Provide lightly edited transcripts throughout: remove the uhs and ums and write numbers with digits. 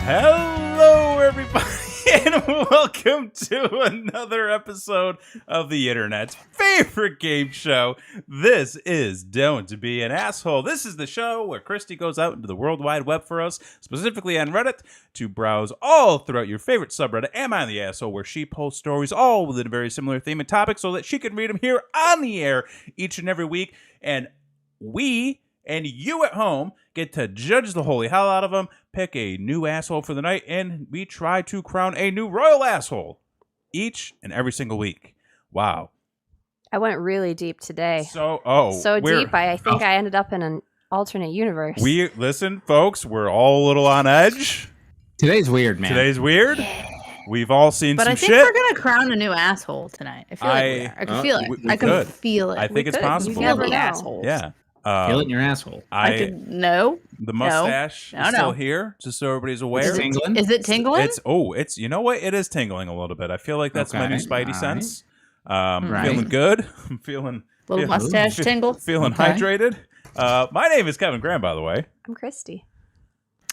Hello, everybody, and welcome to another episode of the internet's favorite game show. This is Don't Be an Asshole. This is the show where Christy goes out into the World Wide Web for us, specifically on Reddit, to browse all throughout your favorite subreddit, Am I the Asshole, where she posts stories all within a very similar theme and topic so that she can read them here on the air each and every week. And we and you at home get to judge the holy hell out of them, pick a new asshole for the night, and we try to crown a new royal asshole each and every single week. Wow. I went really deep today. So deep, I think I ended up in an alternate universe. Listen, folks, we're all a little on edge. Today's weird, man. Today's weird. We've all seen some shit. But I think we're going to crown a new asshole tonight. I feel like we are. I can feel it. I can feel it. I think it's possible. You feel the assholes. Yeah. Feel it in your asshole. No. The mustache is still here, just so everybody's aware. Is it tingling? Is it tingling? It's you know what? It is tingling a little bit. I feel like that's my new Spidey sense. Right. Feeling good. I'm feeling little mustache tingle. Feeling hydrated. My name is Kevin Graham, by the way. I'm Christy.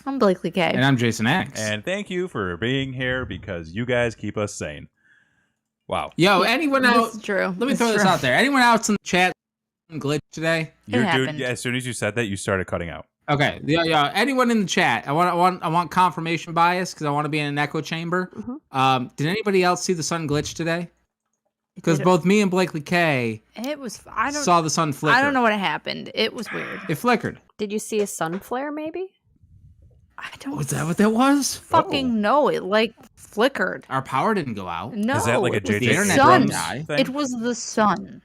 I'm Blakely K. And I'm Jason X. And thank you for being here because you guys keep us sane. Wow. Yo, anyone else? That's true. Let me throw this out there. Anyone else in the chat glitch today? Happened. As soon as you said that, you started cutting out. Okay. Yeah. Anyone in the chat? I want confirmation bias because I want to be in an echo chamber. Mm-hmm. Did anybody else see the sun glitch today? Because both me and Blakely K saw the sun flicker. I don't know what happened. It was weird. It flickered. Did you see a sun flare, maybe? I don't. Was that what that was? Fucking know. It like flickered. Our power didn't go out. No. Is that like a it was JJ the Abrams sun. thing? It was the sun.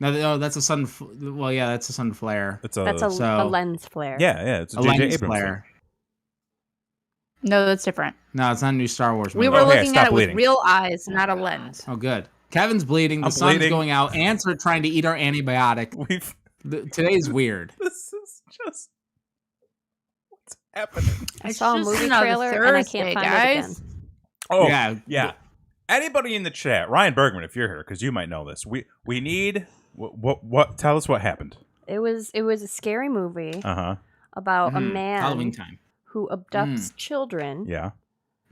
No, that's a sun. Well, yeah, that's a sun flare. That's a lens flare. Yeah, it's a A JJ lens Abrams flare. No, that's different. No, it's not a new Star Wars movie. We were looking stop at it bleeding. with real eyes, not a lens. Oh, good. Kevin's bleeding. The I'm sun's bleeding. going out. Ants are trying to eat our antibiotic. Today's weird. This is just what's happening. I It's saw a just movie another trailer and I Thursday, can't find guys. it again. Oh Yeah. Anybody in the chat, Ryan Bergman, if you're here, because you might know this. We need what? Tell us what happened. It was a scary movie about a Halloween man time. who abducts children. Yeah.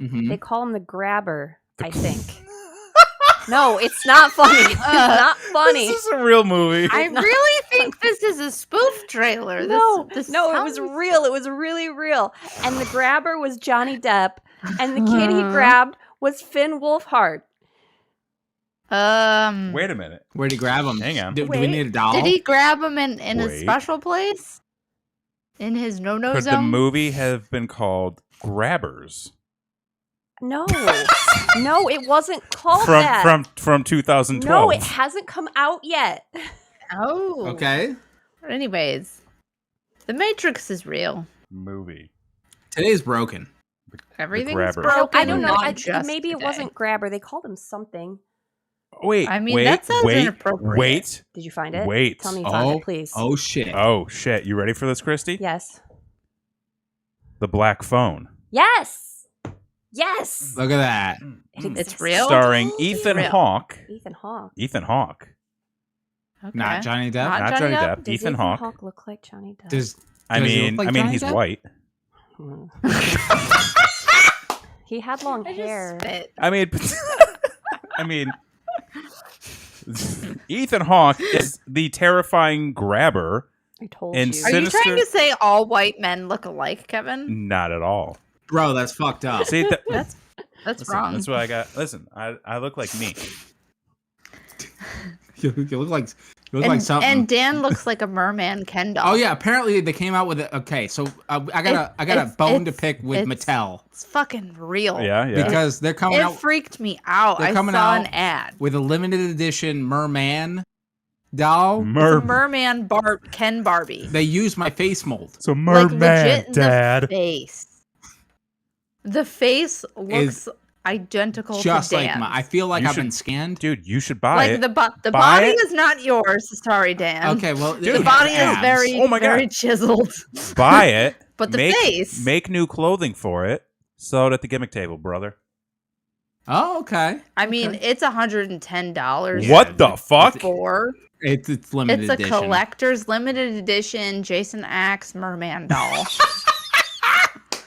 Mm-hmm. They call him the grabber, I think. No, it's not funny. It's not funny. This is a real movie. I really think this is a spoof trailer. No, this it was real. It was really real. And the grabber was Johnny Depp, and the kid he grabbed was Finn Wolfhard. Wait a minute. Where'd he grab him? Hang on. Do we need a doll? Did he grab him in a Wait. special place? In his no-no Could zone? the movie have been called Grabbers? No, it wasn't called that. From 2012. No, it hasn't come out yet. Oh. Okay. Anyways, The Matrix is real. Movie. Today's broken. Everything's Grabber. broken. I don't know. not just Maybe it today. wasn't grabber. They called him something. Wait. I mean, wait, that sounds wait, inappropriate. Wait. Did you find it? Wait. Tell me you found it, please. Oh shit. Oh shit! You ready for this, Christy? Yes. The Black Phone, Yes. Yes. Look at that. It exists. It's real? starring Ethan real. Hawke. Ethan Hawke. Ethan Hawke. Okay. Not Johnny Depp. Not Not Johnny Johnny Depp. Does Ethan Hawke. look like Johnny Depp? Does I he mean, look like Johnny he's Depp? white. He had long I hair. just spit. I mean, Ethan Hawke is the terrifying grabber. I told And you. Are you Sinister- trying to say all white men look alike, Kevin? Not at all. Bro, that's fucked up. See, That's listen, wrong. That's what I got. Listen, I look like me. you look like something. And Dan looks like a merman Ken doll. Oh yeah, apparently they came out with it. Okay, so I got a bone to pick with Mattel It's fucking real. Yeah. because they're coming It out freaked me out. They're I coming saw out an ad. with a limited edition merman doll. It's a merman Ken Barbie. They used my face mold. So Like merman, legit in Dad. the face. The face looks identical Just to like Dan's. I feel like You I've should- been scanned. Dude, you should buy Like it. the Buy body it? is not yours. Sorry, Dan. Okay, well, The body is abs. very, Oh my God. very chiseled. Buy it. But the make, face. Make new clothing for it. Sell it at the gimmick table, brother. Oh, okay. I mean, it's $110. What the fuck? For It's limited it's a edition. collector's limited edition Jason Axe merman doll.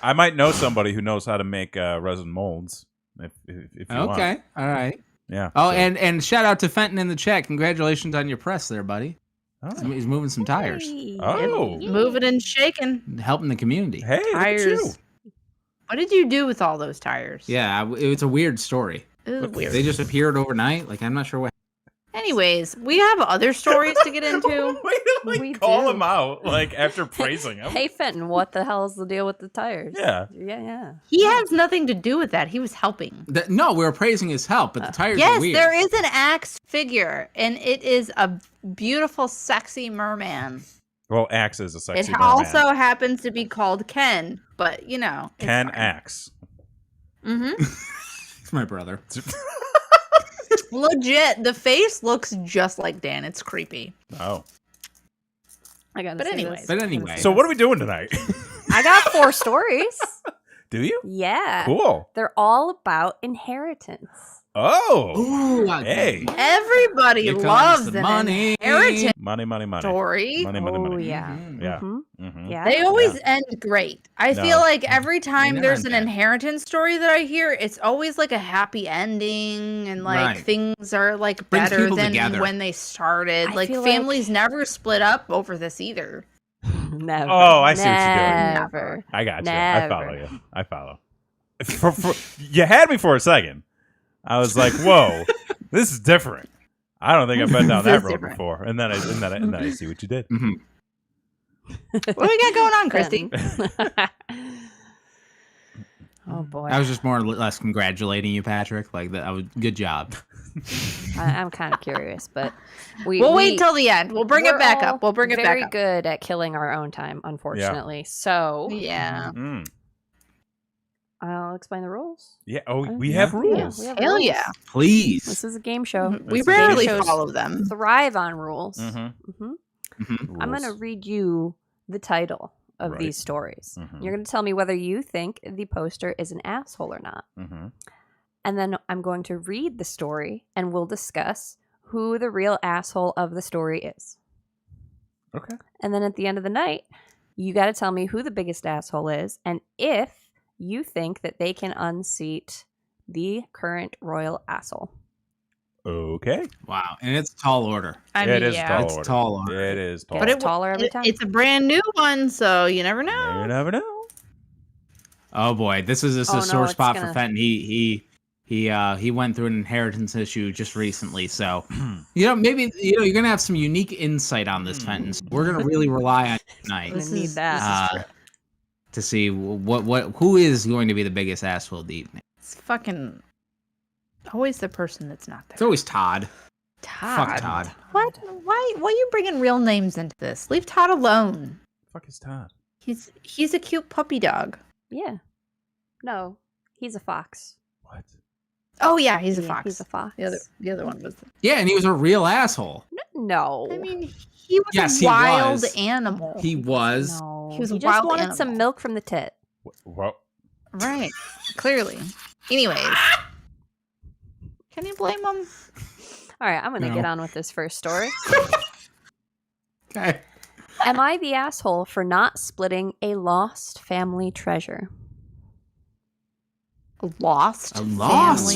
I might know somebody who knows how to make resin molds. If you want. Okay, all right. Yeah. Oh, so. and shout out to Fenton in the chat. Congratulations on your press there, buddy. Oh. He's moving some tires. Oh. Moving and shaking. Helping the community. Hey, tires. What did you do with all those tires? Yeah, it was a weird story. It was weird. They just appeared overnight. Like, I'm not sure what. Anyways, we have other stories to get into. we call him out, like, after praising him. Hey, Fenton, what the hell is the deal with the tires? Yeah. He has nothing to do with that. He was helping. No, we were praising his help, but the tires are weird. There is an axe figure, and it is a beautiful, sexy merman. Well, Axe is a sexy merman. It also happens to be called Ken, but, you know. Ken Axe. Mm-hmm. It's my brother. Legit, the face looks just like Dan. It's creepy. Oh. But anyway. So what are we doing tonight? I got 4 stories. Do you? Yeah. Cool. They're all about inheritance. Oh. Ooh, hey. Everybody loves the money. Inheritance money story. Money. Yeah. Mm-hmm. Yeah. Mm-hmm. Yeah. They always end great. I feel like every time there's an inheritance story that I hear, it's always like a happy ending and like things are like better than when they started. Like families never split up over this either. Never. Oh, I see what you're doing. Never. I got you. Never. I follow. You had me for a second. I was like, "Whoa, this is different." I don't think I've been down that road before. And then I see what you did. Mm-hmm. What do we got going on, Christy? Oh boy. I was just more or less congratulating you, Patrick. Like that. Good job. I'm kind of curious, but we'll wait till the end. We'll bring it back up. We'll bring it back up. Very good at killing our own time, unfortunately. Yeah. So yeah. Mm. I'll explain the rules. Yeah. Oh, we have rules. Yeah, Hell yeah. Please. This is a game show. We rarely follow them. Thrive on rules. Mm-hmm. Mm-hmm. I'm going to read you the title of these stories. Mm-hmm. You're going to tell me whether you think the poster is an asshole or not. Mm-hmm. And then I'm going to read the story and we'll discuss who the real asshole of the story is. Okay. And then at the end of the night, you got to tell me who the biggest asshole is and if you think that they can unseat the current royal asshole. Okay. Wow. And it's a tall order. It is It's tall order. It is tall. But it's taller every time. It's a brand new one, so you never know. You never know. Oh boy, this is a sore spot for Fenton. He went through an inheritance issue just recently, so maybe you're gonna have some unique insight on this, Fenton. So we're gonna really rely on you tonight. We need that to see who is going to be the biggest asshole of the evening. It's fucking always the person that's not there. It's always Todd. Fuck Todd. What? Why are you bringing real names into this? Leave Todd alone. Fuck is Todd? He's a cute puppy dog. Yeah. No, he's a fox. What? Oh yeah, he's a fox. He's a fox. The other one was. Yeah, and he was a real asshole. No. I mean, he was a wild animal. He was. No. He was a just wild wanted animal. some milk from the tit. Well. Right. Clearly. Anyways. Can you blame him? All right, I'm going to get on with this first story. Okay. Am I the asshole for not splitting a lost family treasure? A lost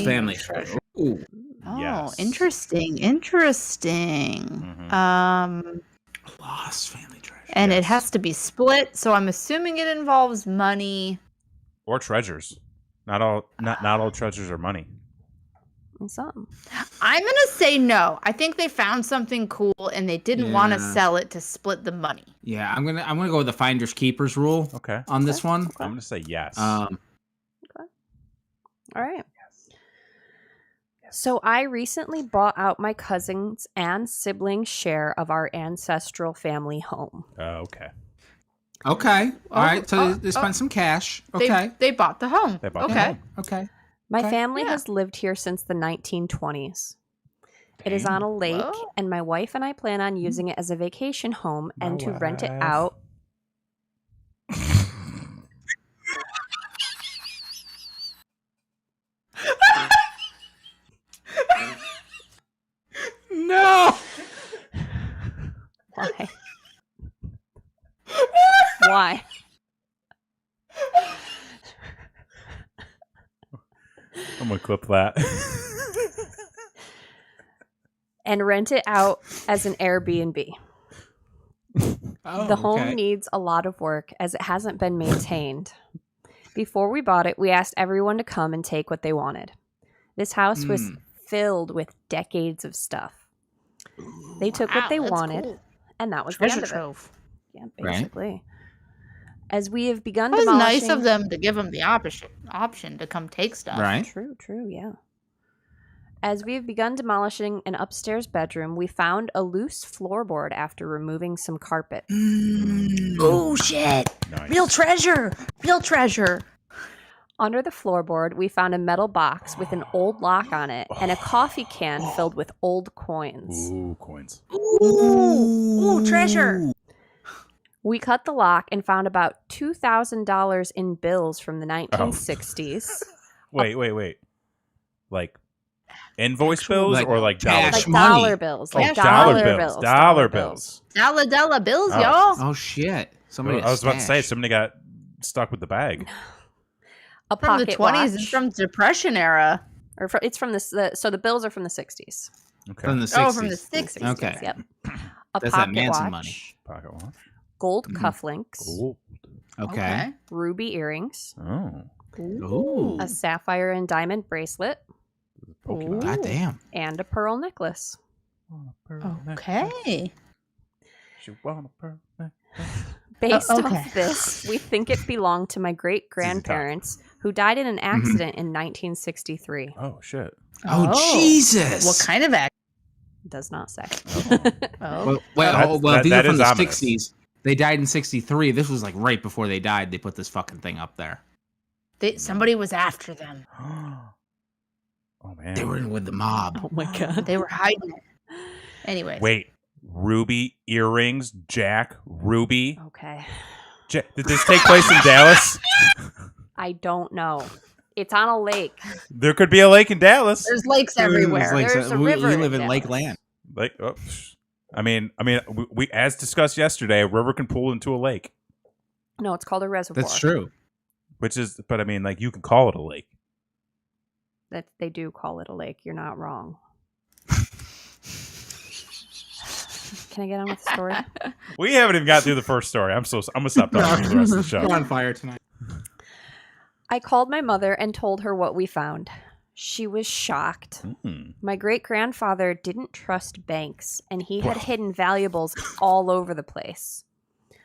family treasure. Ooh. Oh, yes. Interesting. Mm-hmm. A lost family treasure. And it has to be split, so I'm assuming it involves money or treasures. Not all treasures are money. Something. I'm gonna say no. I think they found something cool and they didn't want to sell it to split the money. Yeah, I'm gonna go with the finders keepers rule. Okay. On this one, I'm gonna say yes. Okay. All right. So I recently bought out my cousins and siblings' share of our ancestral family home. Okay. Okay. All right. So they spent some cash. Okay. They bought the home. They bought the home. Okay. My family has lived here since the 1920s. It is on a lake, and my wife and I plan on using it as a vacation home and to rent it out. No. Why? Why? I'm gonna clip that. And rent it out as an Airbnb. Oh, The home needs a lot of work as it hasn't been maintained. Before we bought it, we asked everyone to come and take what they wanted. This house was filled with decades of stuff. They took what they wanted, cool. And that was Treasure the end trove. of it. Yeah, basically. Right. As we have begun it was demolishing... nice of them to give them the option to come take stuff. Right. True, yeah. As we have begun demolishing an upstairs bedroom, we found a loose floorboard after removing some carpet. Oh, shit. Nice. Real treasure. Under the floorboard, we found a metal box with an old lock on it and a coffee can filled with old coins. Ooh, coins. Ooh, treasure. We cut the lock and found about $2,000 in bills from the 1960s. Wait. Like invoice bills or like dollar cash bills? Like dollar bills. Like dollar bills. Dollar bills. Dollar bills, y'all. Oh, shit. Somebody I was about to say, somebody got stuck with the bag. A from the pocket 20s. watch. It's from Depression era. Or it's from the so the bills are from the 60s. Okay. From the 60s. Oh, from the 60s. Okay. Yep. A That's that pocket Manson watch. money. Pocket watch. Gold cufflinks. Gold. Okay. Ruby earrings. Oh. Ooh. A sapphire and diamond bracelet. Pokemon. God damn. And a pearl necklace. Okay. She want a pearl necklace. Based okay. off this, we think it belonged to my great-grandparents who died in an accident in 1963. Oh, shit. Oh, Jesus. What kind of act? Does not say. Oh. Well, these that are from is the ominous. 60s. They died in 63. This was like right before they died. They put this fucking thing up there. Somebody was after them. Oh, man. They were in with the mob. Oh my god. They were hiding it. Anyways. Wait. Ruby earrings, Jack, Ruby. Okay. Did this take place in Dallas? I don't know. It's on a lake. There could be a lake in Dallas. There's lakes everywhere. There's a river We in live in Dallas. Lake Land. Like, oh, I mean, we as discussed yesterday, a river can pool into a lake, No, it's called a reservoir. That's true. but I mean, like, you can call it a lake. That they do call it a lake. You're not wrong. Can I get on with the story? We haven't even got through the first story. I'm gonna stop talking for the rest of the show. We're on fire tonight. I called my mother and told her what we found. She was shocked. My great-grandfather didn't trust banks, and he had hidden valuables all over the place.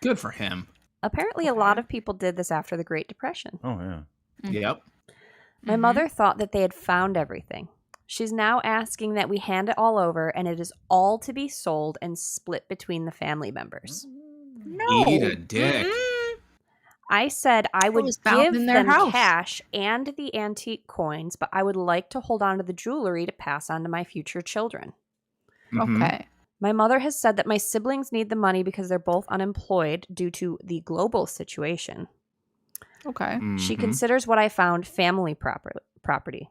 Good for him. Apparently, a lot of people did this after the Great Depression. Oh yeah. Yep. My mother thought that they had found everything. She's now asking that we hand it all over, and it is all to be sold and split between the family members. No. Eat a dick. I said I would was found give in their them house. cash and the antique coins, but I would like to hold on to the jewelry to pass on to my future children. Mhm. Okay. My mother has said that my siblings need the money because they're both unemployed due to the global situation. Okay. She Mhm. considers what I found family property.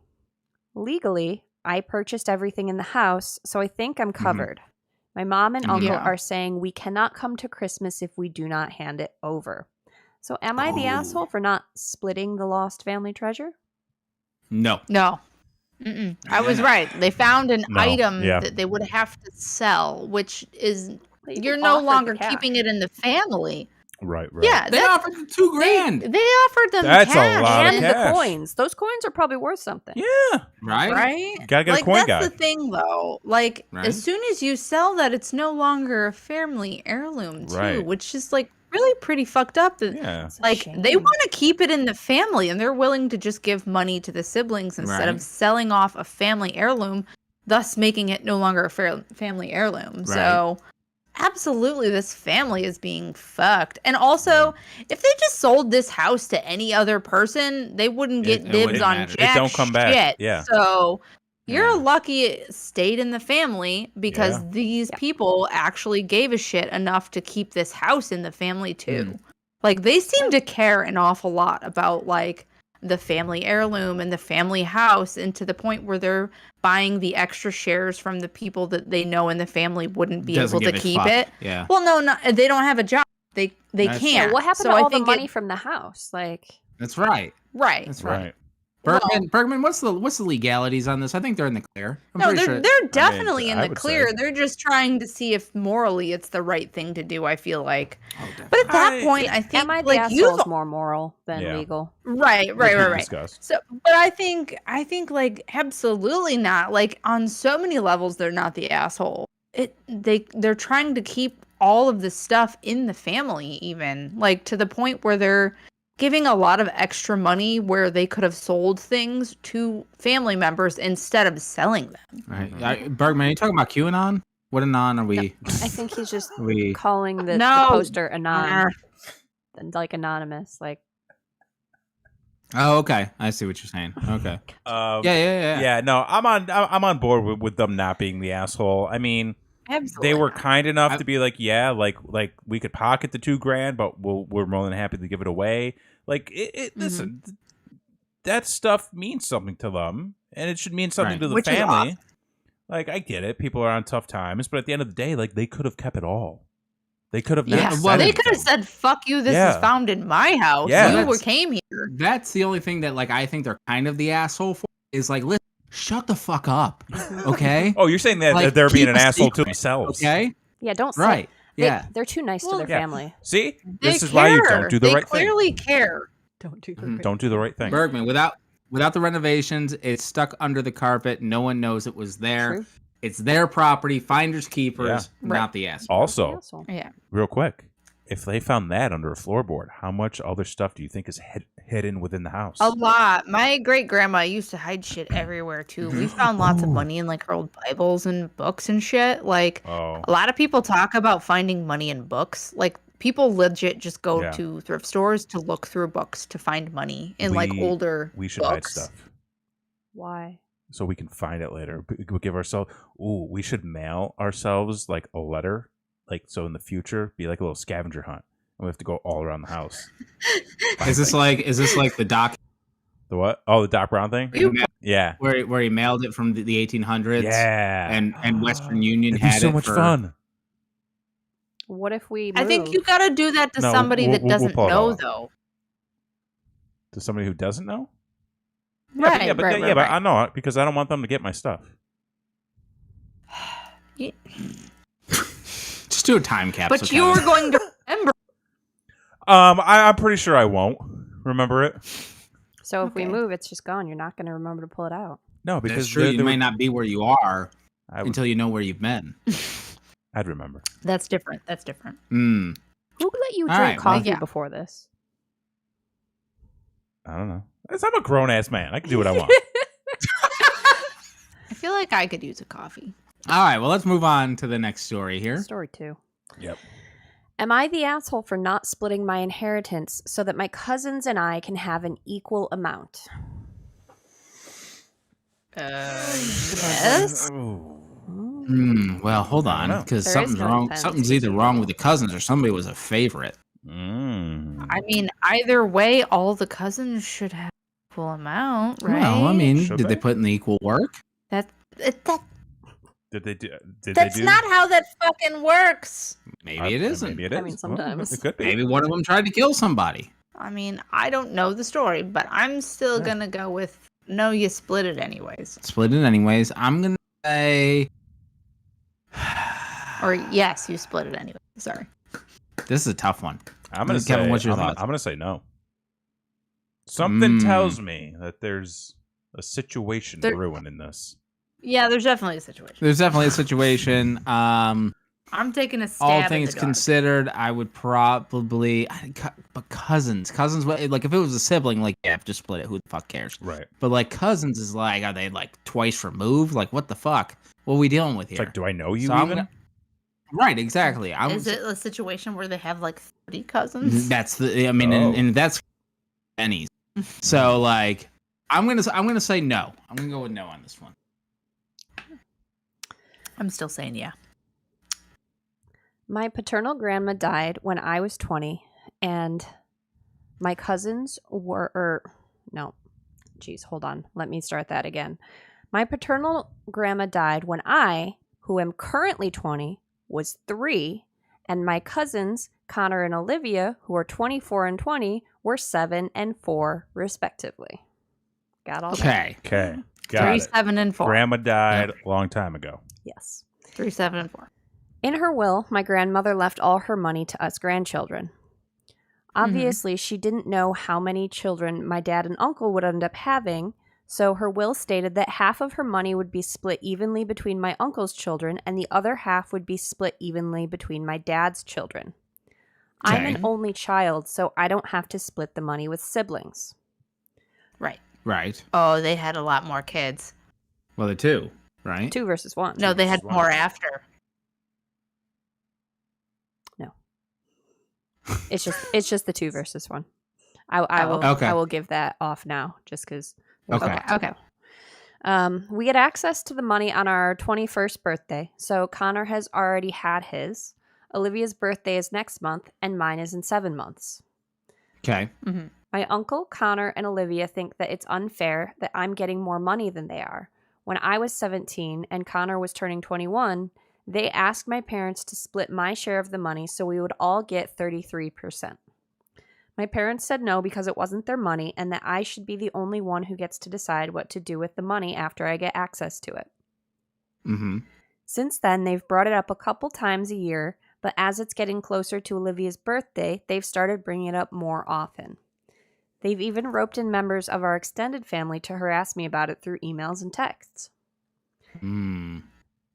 Legally, I purchased everything in the house, so I think I'm covered. My mom and uncle Yeah. are saying we cannot come to Christmas if we do not hand it over. So am I the asshole for not splitting the lost family treasure? No. No. I was right. They found an No, item yeah. that they would have to sell, which is Well, you you're offered no the longer cash. keeping it in the family. Right. Yeah, They offered them $2,000. They offered them That's a cash. lot of And cash. the coins. Those coins are probably worth something. Yeah. Right? Right? Gotta get like, a coin that's guy. the thing, though. Like, Right. as soon as you sell that, it's no longer a family heirloom, too, Right. which is, like, really pretty fucked up. That, Yeah. It's a like, shame. they want to keep it in the family, and they're willing to just give money to the siblings instead of Right. selling off a family heirloom, thus making it no longer a family heirloom. So, absolutely, this family is being fucked. And also, if they just sold this house to any other person, they wouldn't get It dibs wouldn't on matter. It jack don't come back. shit. Yeah. So you're Yeah. lucky it stayed in the family because Yeah. these people actually gave a shit enough to keep this house in the family too. Like, they seem to care an awful lot about, like, the family heirloom and the family house, and to the point where they're buying the extra shares from the people that they know in the family wouldn't be Doesn't able to give a keep fuck. it. Yeah. Well, no, they don't have a job. They That's can't. Yeah, what happened So to I all the think money from the house? Like, That's right. Right. That's right. Right. Bergman, what's the legalities on this? I think they're in the clear. They're definitely in the clear. They're just trying to see if morally it's the right thing to do. I feel like, but at that point, I think like is more moral than legal. Right. So, but I think like absolutely not. Like on so many levels, they're not the asshole. They're trying to keep all of this stuff in the family, even like to the point where they're giving a lot of extra money where they could have sold things to family members instead of selling them. Right. Bergman, are you talking about QAnon? What anon are we? No, I think he's just calling the poster anon, like anonymous. Like. Oh, okay. I see what you're saying. Okay. Yeah. No, I'm on board with them not being the asshole. I mean, absolutely they were kind enough to be like, like we could pocket the $2,000, but we're more than happy to give it away. Like, listen, that stuff means something to them, and it should mean something to the family. Like, I get it. People are on tough times, but at the end of the day, like, they could have kept it all. They could have not said they could have said, fuck you, this is found in my house. You came here. That's the only thing that, like, I think they're kind of the asshole for, is like, listen, shut the fuck up, okay? Oh, you're saying that like, they're being an asshole to themselves. Okay? Yeah, don't say they're too nice to their family. See? This is why you don't do the right thing. They clearly care. Don't do the right Don't do the right thing. Bergman, without the renovations, it's stuck under the carpet. No one knows it was there. True. It's their property, finders keepers, not the asshole. Also, real quick, if they found that under a floorboard, how much other stuff do you think is hidden within the house? A lot. My great grandma used to hide shit everywhere too. We found lots of money in like her old Bibles and books and shit. Like a lot of people talk about finding money in books. Like people legit just go to thrift stores to look through books to find money in like older We should books. hide stuff. Why? So we can find it later. We'll give ourselves. Ooh, we should mail ourselves like a letter. Like, so in the future, be like a little scavenger hunt. And we have to go all around the house. Is this like the Doc? The what? Oh, the Doc Brown thing? Yeah. Where he mailed it from the 1800s. Yeah. And Western Union It'd be had so much fun. What if we move? I think you got to do that to somebody that doesn't know, though. To somebody who doesn't know? Right, but I know it because I don't want them to get my stuff. Just do a time capsule. But you're going to remember. I'm pretty sure I won't remember it. So if we move, it's just gone. You're not going to remember to pull it out. No, because that's true. You may not be where you are until you know where you've been. I'd remember. That's different. Mm. Who let you drink coffee before this? I don't know. I'm a grown-ass man. I can do what I want. I feel like I could use a coffee. All right, well, let's move on to the next story here. Story 2. Yep. Am I the asshole for not splitting my inheritance so that my cousins and I can have an equal amount? Yes. Well, hold on, because something's wrong. Something's either wrong with the cousins or somebody was a favorite. I mean, either way, all the cousins should have equal amount, right? Well, I mean, did they put in the equal work? Did they do? That's not how that fucking works. Maybe it isn't. Maybe it is. I mean, sometimes. It could be. Maybe one of them tried to kill somebody. I mean, I don't know the story, but I'm still gonna go with no. You split it anyways. Split it anyways. I'm gonna say, or yes, you split it anyway. Sorry. This is a tough one. I'm gonna say. Kevin, what's your thoughts? I'm gonna say no. Something tells me that there's a situation brewing in this. Yeah, there's definitely a situation. There's definitely a situation. I'm taking a stab. All things considered, I would probably, but cousins, like if it was a sibling, like just split it. Who the fuck cares? Right. But like cousins is like, are they like twice removed? Like what the fuck? What are we dealing with here? It's like, do I know you so even? Right, exactly. Is it a situation where they have like 30 cousins? That's and that's pennies. So like, I'm gonna say no. I'm gonna go with no on this one. I'm still saying yeah. My paternal grandma died when I was 20, and my cousins were, hold on. Let me start that again. My paternal grandma died when I, who am currently 20, was 3, and my cousins, Connor and Olivia, who are 24 and 20, were 7 and 4, respectively. Got all Okay. Okay. 3, 7, and 4. Grandma died a long time ago. Yes. 3, 7, and 4. In her will, my grandmother left all her money to us grandchildren. Obviously, she didn't know how many children my dad and uncle would end up having, so her will stated that half of her money would be split evenly between my uncle's children and the other half would be split evenly between my dad's children. Okay. I'm an only child, so I don't have to split the money with siblings. Right. Oh, they had a lot more kids. Well, the 2, right? 2 versus 1. No, they had more after. No. It's just the 2 versus 1. I will give that off now just because. Okay. We get access to the money on our 21st birthday, so Connor has already had his. Olivia's birthday is next month, and mine is in 7 months. Okay. Mm-hmm. My uncle, Connor, and Olivia think that it's unfair that I'm getting more money than they are. When I was 17 and Connor was turning 21, they asked my parents to split my share of the money so we would all get 33%. My parents said no because it wasn't their money and that I should be the only one who gets to decide what to do with the money after I get access to it. Mm-hmm. Since then, they've brought it up a couple times a year, but as it's getting closer to Olivia's birthday, they've started bringing it up more often. They've even roped in members of our extended family to harass me about it through emails and texts.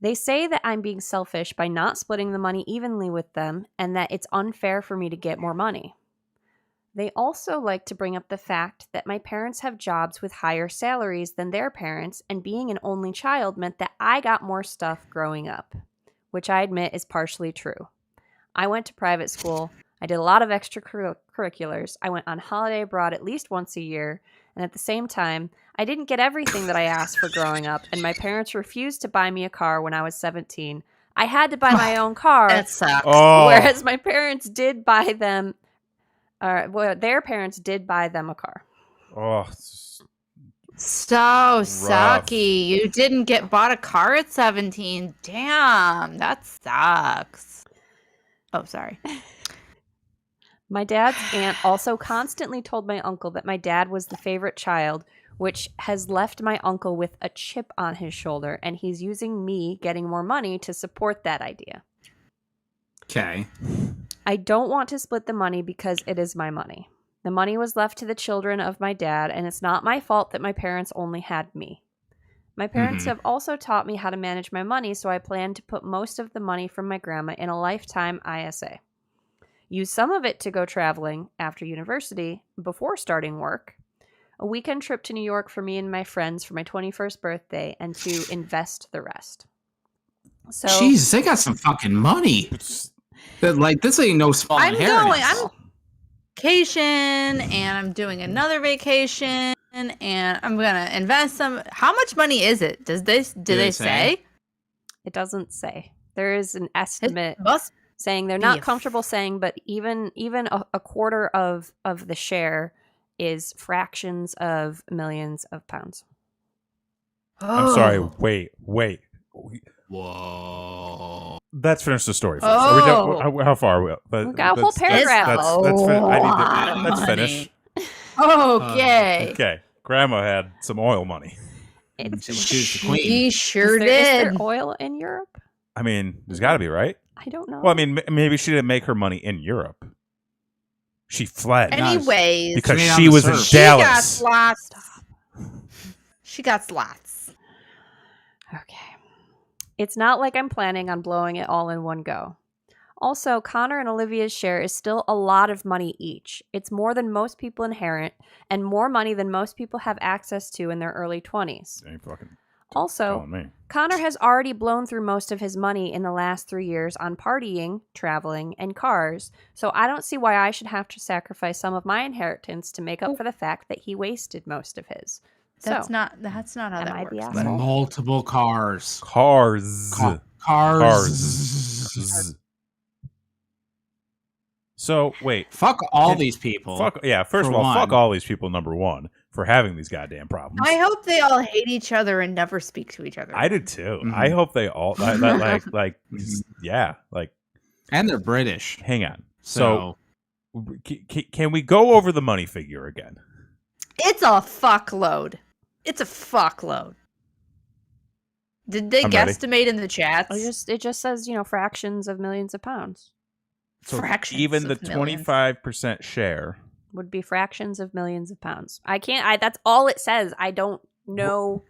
They say that I'm being selfish by not splitting the money evenly with them and that it's unfair for me to get more money. They also like to bring up the fact that my parents have jobs with higher salaries than their parents, and being an only child meant that I got more stuff growing up, which I admit is partially true. I went to private school. I did a lot of extracurriculars. I went on holiday abroad at least once a year, and at the same time, I didn't get everything that I asked for growing up, and my parents refused to buy me a car when I was 17. I had to buy my own car, That sucks. whereas my parents did buy them, their parents did buy them a car. Oh, So sucky. You didn't get bought a car at 17. Damn, that sucks. Oh, sorry. My dad's aunt also constantly told my uncle that my dad was the favorite child, which has left my uncle with a chip on his shoulder, and he's using me getting more money to support that idea. Okay. I don't want to split the money because it is my money. The money was left to the children of my dad, and it's not my fault that my parents only had me. My parents have also taught me how to manage my money, so I plan to put most of the money from my grandma in a lifetime ISA. Use some of it to go traveling after university before starting work, a weekend trip to New York for me and my friends for my 21st birthday, and to invest the rest. So, Jesus, they got some fucking money. This ain't no small inheritance. I'm vacation, and I'm doing another vacation, and I'm gonna invest some. How much money is it? Do they say? It doesn't say. There is an estimate. It must saying they're not comfortable saying, but even a quarter of the share is fractions of millions of pounds. I'm sorry. Wait. Whoa. Let's finish the story first. Oh. How far are we? We've got a whole paragraph. Let's finish. Okay. Okay. Grandma had some oil money. She sure Is did. there oil in Europe? I mean, there's got to be, right? I don't know. Well, I mean, maybe she didn't make her money in Europe. She fled. Anyways, because she was in Dallas. She got slots. Okay. It's not like I'm planning on blowing it all in one go. Also, Connor and Olivia's share is still a lot of money each. It's more than most people inherit, and more money than most people have access to in their early 20s. Also, Connor has already blown through most of his money in the last 3 years on partying, traveling, and cars, so I don't see why I should have to sacrifice some of my inheritance to make up for the fact that he wasted most of his. That's not how that works. But multiple cars. Cars. So, wait. Fuck all these people. First of all, fuck all these people, number one, for having these goddamn problems. I hope they all hate each other and never speak to each other. I did too. Mm-hmm. I hope they all, And they're British. Hang on. So can we go over the money figure again? It's a fuckload. It's a fuckload. Did they guesstimate in the chats? It just says, fractions of millions of pounds. So fractions even the of millions. 25% share would be fractions of millions of pounds. That's all it says. I don't know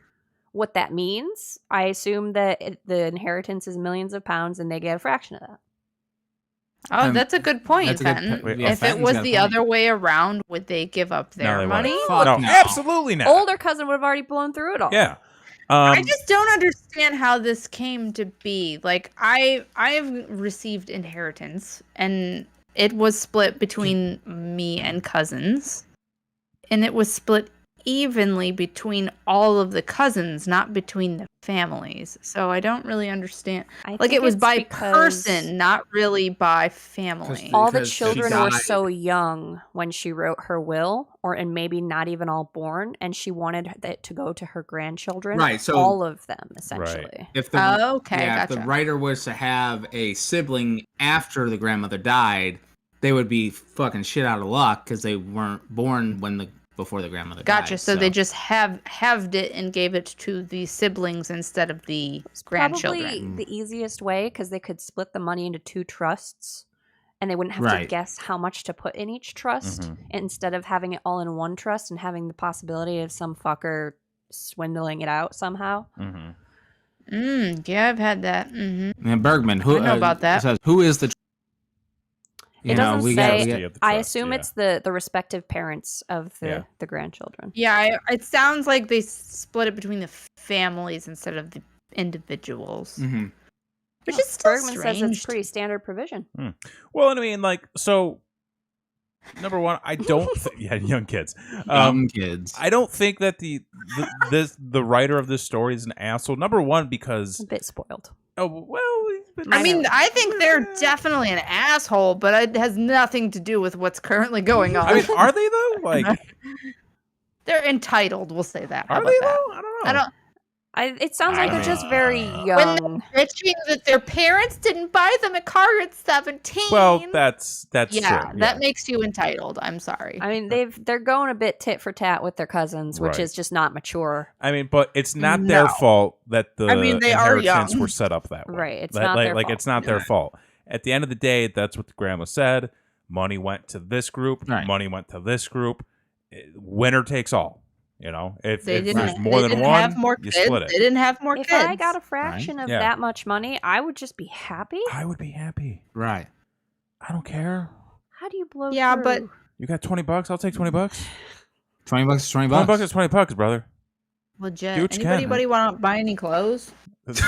what that means. I assume that the inheritance is millions of pounds and they get a fraction of that. Oh, that's a good point, Fenton. If it was the other way around, would they give up their money? No, absolutely not. Older cousin would have already blown through it all. Yeah. I just don't understand how this came to be. Like, I've received inheritance, and it was split between me and cousins, and it was split evenly between all of the cousins, not between the families. So I don't really understand. Like, it was by person, not really by family. All the children were so young when she wrote her will, and maybe not even all born, and she wanted it to go to her grandchildren. Right, so all of them, essentially. Right. If the writer was to have a sibling after the grandmother died, they would be fucking shit out of luck because they weren't born before the grandmother died. Gotcha. So they just halved it and gave it to the siblings instead of the grandchildren. Probably the easiest way, because they could split the money into 2 trusts, and they wouldn't have to guess how much to put in each trust, instead of having it all in one trust and having the possibility of some fucker swindling it out somehow. Yeah, I've had that. And Bergman, who I know about that? Says, who is the? It doesn't say. I assume it's the respective parents of the grandchildren. Yeah, it sounds like they split it between the families instead of the individuals. Which is still Bergman strange. says it's pretty standard provision. Well, I mean, so number one, I don't. Young kids. Young kids. I don't think that the writer of this story is an asshole. Number one, because a bit spoiled. Oh well. I mean, I think they're definitely an asshole, but it has nothing to do with what's currently going on. I mean, are they though? Like, they're entitled. We'll say that. Are they though? I don't know. It sounds like they're just very young. When they're bitching that their parents didn't buy them a car at 17. Well, that's true. That makes you entitled. I'm sorry. I mean, they're going a bit tit for tat with their cousins, which is just not mature. I mean, but it's not their fault that the they inheritance were set up that way. Right. It's not their fault. It's not their fault. At the end of the day, that's what the grandma said. Money went to this group. Money went to this group. Winner takes all. If there's more than one, you split it. They didn't have more kids. If I got a fraction of that much money, I would just be happy. I would be happy. Right. I don't care. How do you blow through? But you got $20? I'll take $20. $20 is $20. $20 is $20, brother. Legit. Anybody want to buy any clothes? Just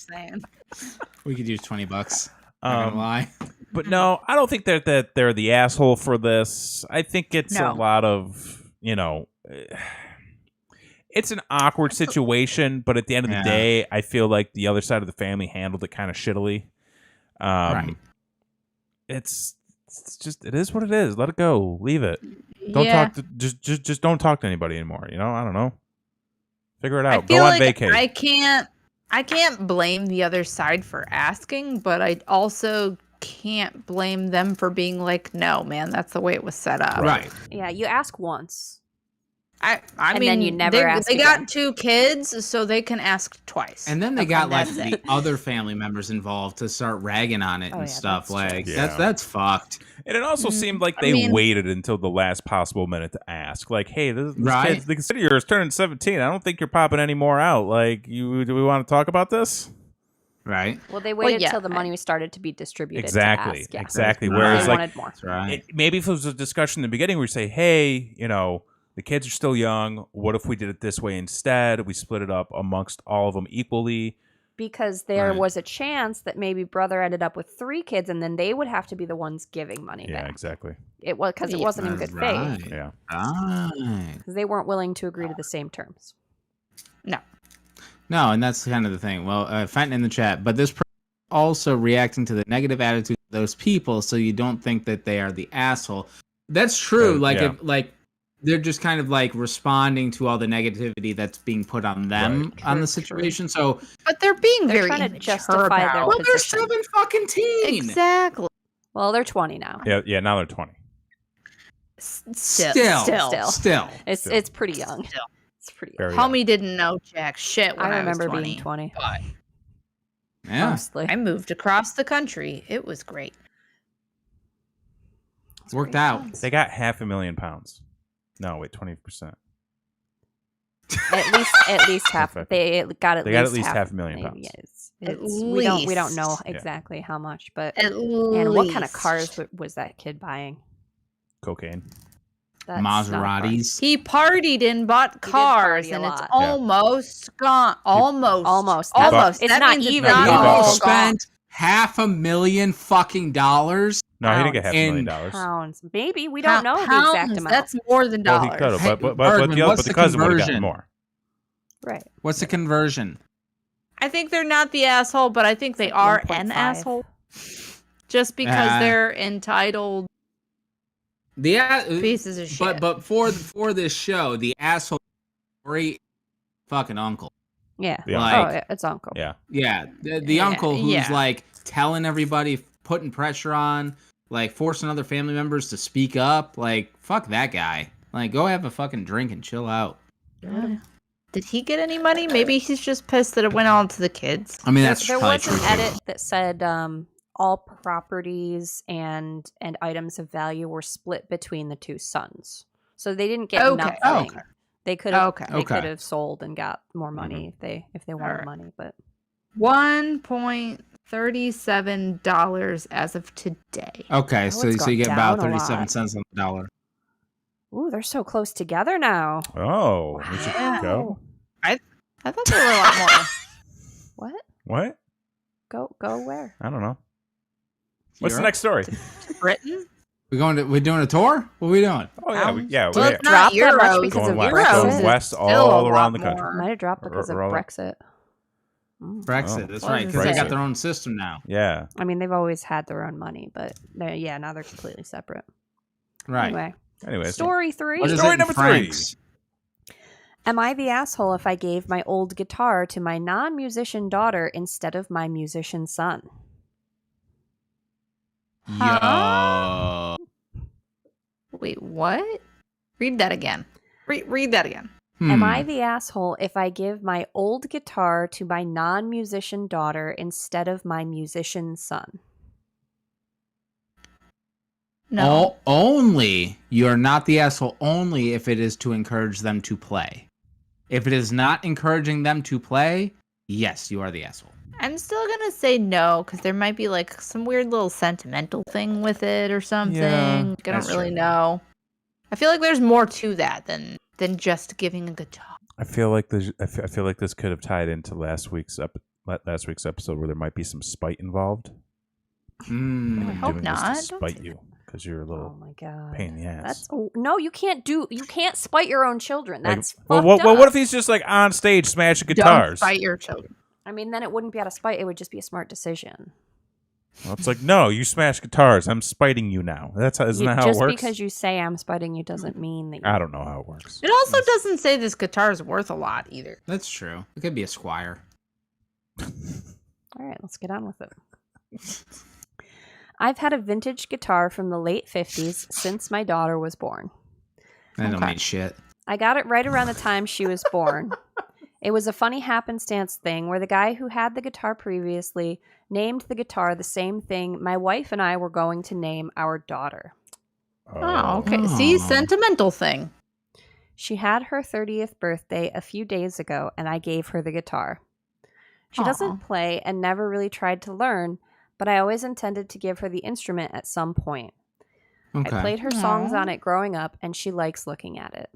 saying. We could use $20. Not gonna lie. But no, I don't think that they're the asshole for this. I think it's a lot of, it's an awkward situation, but at the end of the day, I feel like the other side of the family handled it kind of shittily. Right. It's just, it is what it is. Let it go. Leave it. Don't talk to, just don't talk to anybody anymore. I don't know. Figure it out. Go on vacation. I can't blame the other side for asking, but I also can't blame them for being like, no, man, that's the way it was set up. Right. Yeah, you ask once. I mean, then you never ask They again. got 2 kids, so they can ask twice. And then they got the other family members involved to start ragging on it and stuff. That's fucked. And it also seemed like they waited until the last possible minute to ask. Like, hey, this kid, the kid of yours turning 17. I don't think you're popping any more out. Like, do we want to talk about this? Right. Well, they waited till the money started to be distributed. Exactly. To ask. Exactly. Right. Whereas, they wanted more. Right. Maybe if it was a discussion in the beginning where we say, hey, the kids are still young. What if we did it this way instead? We split it up amongst all of them equally. Because there was a chance that maybe brother ended up with 3 kids, and then they would have to be the ones giving money back. Yeah, exactly. It was because it wasn't in good faith. Yeah. Because they weren't willing to agree to the same terms. No, and that's kind of the thing. Well, Fenton in the chat, but this also reacting to the negative attitude of those people, so you don't think that they are the asshole. That's true. If they're just kind of like responding to all the negativity that's being put on them on the situation. So, but they're very trying to justify their position. They're 7 fucking teen. Exactly. Well, they're 20 now. Yeah. Now they're 20. Still. It's pretty young. Still. It's pretty young. Homie didn't know jack shit when I remember was 20, being 20. But Yeah. Mostly. I moved across the country. It was great. It's worked out. They got £500,000. No, wait, 20%. At least half. They got at least £500,000. We don't know exactly how much, but at least. And what kind of cars was that kid buying? Cocaine. That's Maseratis. He partied and bought cars, and it's almost gone. Almost. It's that not means even. It's not He all spent $500,000 fucking dollars. No, he didn't get $500,000. Pounds, maybe we don't know the exact amount. That's more than dollars. Well, he could have, but the cousin would have gotten more. Right. What's the conversion? I think they're not the asshole, but I think they are 1.5. an asshole. Just because they're entitled. Pieces of shit. But for this show, the asshole great fucking uncle. Yeah. Like, it's uncle. Yeah. Yeah. The uncle who's like telling everybody, putting pressure on, like forcing other family members to speak up. Like, fuck that guy. Like, go have a fucking drink and chill out. Did he get any money? Maybe he's just pissed that it went on to the kids. I mean, that's there probably was an true. edit that said all properties and items of value were split between the two sons, so they didn't get nothing. Okay. They could have sold and got more money if they wanted money, but $1.37 as of today. Okay, so you get about 37 cents on the dollar. Ooh, they're so close together now. Oh, we should go. I thought there were a lot more. What? Go where? I don't know. What's the next story? To Britain? We're doing a tour? What are we doing? Oh yeah, Well, Did it drop that much because going of west, Brexit? going west all around the country. Might have dropped because of Brexit. Brexit, that's right, because they got their own system now. Yeah. I mean, they've always had their own money, but now they're completely separate. Right. Anyway, story 3. Story number 3. Am I the asshole if I gave my old guitar to my non-musician daughter instead of my musician son? Yo. Wait, what? Read that again. Read that again. Am I the asshole if I give my old guitar to my non-musician daughter instead of my musician son? No. Only you're not the asshole only if it is to encourage them to play. If it is not encouraging them to play, yes, you are the asshole. I'm still gonna say no because there might be like some weird little sentimental thing with it or something. Yeah, I don't really know. I feel like there's more to that than just giving a guitar. I feel like this could have tied into last week's episode where there might be some spite involved. I hope not. To spite you because you're a little pain in the ass. No, you can't spite your own children. That's well, what if he's just like on stage smashing guitars? Don't spite your children. I mean, then it wouldn't be out of spite. It would just be a smart decision. Well, it's like, no, you smash guitars. I'm spiting you now. Isn't that how it works? Just because you say I'm spiting you doesn't mean that. I don't know how it works. It also doesn't say this guitar is worth a lot either. That's true. It could be a Squire. All right, let's get on with it. I've had a vintage guitar from the late 50s since my daughter was born. That don't mean shit. I got it right around the time she was born. It was a funny happenstance thing where the guy who had the guitar previously named the guitar the same thing my wife and I were going to name our daughter. Oh, okay. See, sentimental thing. She had her 30th birthday a few days ago, and I gave her the guitar. She doesn't play and never really tried to learn, but I always intended to give her the instrument at some point. Okay. I played her songs on it growing up, and she likes looking at it.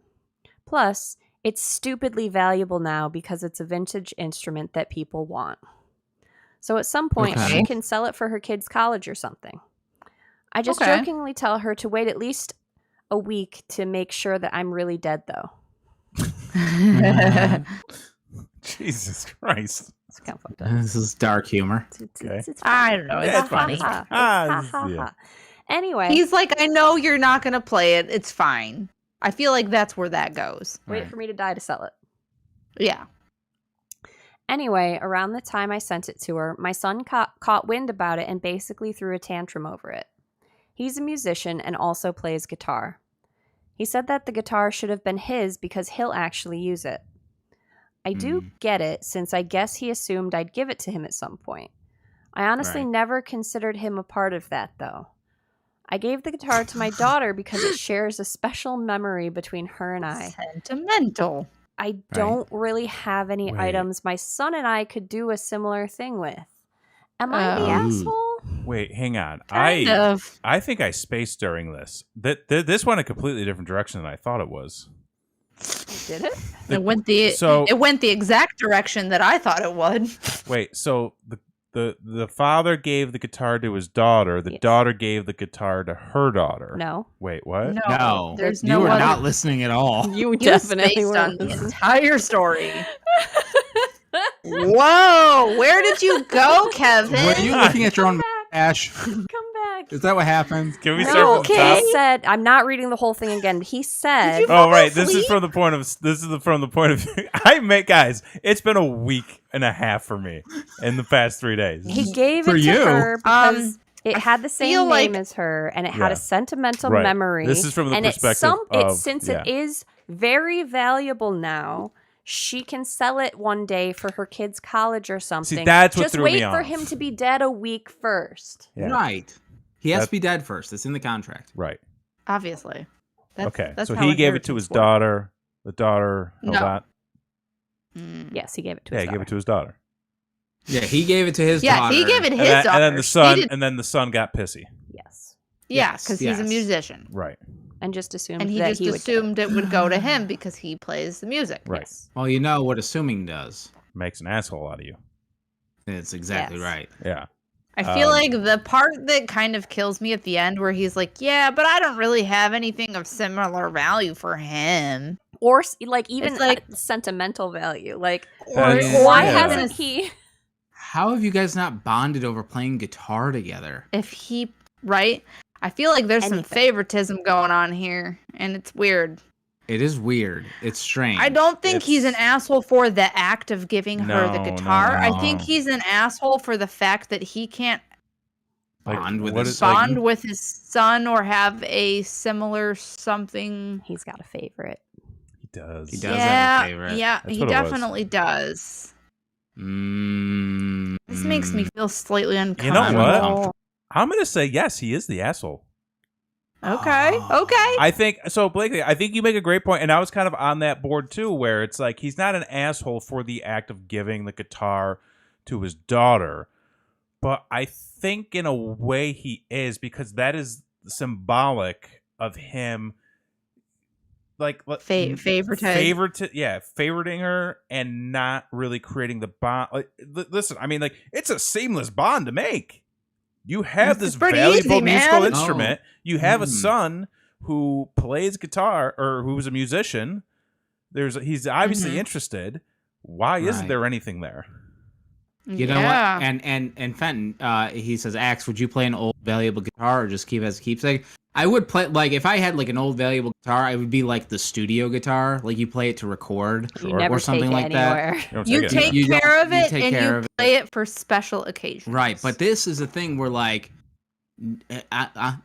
Plus, it's stupidly valuable now because it's a vintage instrument that people want. So at some point, she can sell it for her kid's college or something. I just jokingly tell her to wait at least a week to make sure that I'm really dead, though. Jesus Christ. It's kind of fucked up. This is dark humor. It's I don't know. It's funny. Anyway. He's like, I know you're not going to play it. It's fine. I feel like that's where that goes. Wait for me to die to sell it. Yeah. Anyway, around the time I sent it to her, my son caught wind about it and basically threw a tantrum over it. He's a musician and also plays guitar. He said that the guitar should have been his because he'll actually use it. I do get it, since I guess he assumed I'd give it to him at some point. I honestly never considered him a part of that, though. I gave the guitar to my daughter because it shares a special memory between her and I. Sentimental. I don't really have any items my son and I could do a similar thing with. Am I the asshole? Wait, hang on. Kind of. I think I spaced during this. This went a completely different direction than I thought it was. Did it? It went the exact direction that I thought it would. Wait, so the father gave the guitar to his daughter. The daughter gave the guitar to her daughter. No. Wait, what? No. There's you no were other... not listening at all. You definitely based were on the entire story. Whoa! Where did you go, Kevin? Were you looking at your own Ash? Come back. Is that what happened? Can we start from the top? He said, I'm not reading the whole thing again. He said, "Oh right, this is from the point of I make guys. It's been a week and a half for me in the past 3 days. He gave it to her because it had the same name as her, and it had a sentimental memory. This is from the perspective of since it is very valuable now. She can sell it one day for her kid's college or something. See, that's what Just threw wait me off. for him to be dead a week first. Yeah. Right. He has to be dead first. It's in the contract. Right. Obviously. That's so he gave it to his daughter. The daughter held on. Yes, he gave it to his daughter. his daughter. He gave it to his daughter. Yeah, he gave it to his daughter. Yeah, he gave it his daughter. And then the son got pissy. Yes. Yeah, because he's a musician. Right. And just assumed assumed it would go to him because he plays the music. Right. Yes. Well, you know what assuming does. Makes an asshole out of you. It's exactly right. Yeah. I feel like the part that kind of kills me at the end where he's like, yeah, but I don't really have anything of similar value for him. Or like even like sentimental value. Like, why hasn't he? How have you guys not bonded over playing guitar together? If he, right? I feel like there's some favoritism going on here, and it's weird. It is weird. It's strange. I don't think he's an asshole for the act of giving her the guitar. No. I think he's an asshole for the fact that he can't bond with his son or have a similar something. He's got a favorite. He does. He does have a favorite. Yeah, he definitely does. This makes me feel slightly uncomfortable. You know what? I'm going to say yes, he is the asshole. Okay. Okay. I think so, Blakely. I think you make a great point, and I was kind of on that board too, where it's like he's not an asshole for the act of giving the guitar to his daughter, but I think in a way he is, because that is symbolic of him, like favoriting her and not really creating the bond. Like, listen, I mean, like it's a seamless bond to make. You have this valuable musical instrument. You have a son who plays guitar or who's a musician. He's obviously interested. Why isn't there anything there? You know what? And Fenton, he says, Axe, would you play an old valuable guitar or just keep it as a keepsake? I would play, like, if I had like an old valuable guitar, I would be like the studio guitar, like you play it to record or something like that. You take care of it and you play it for special occasions. Right, but this is a thing where like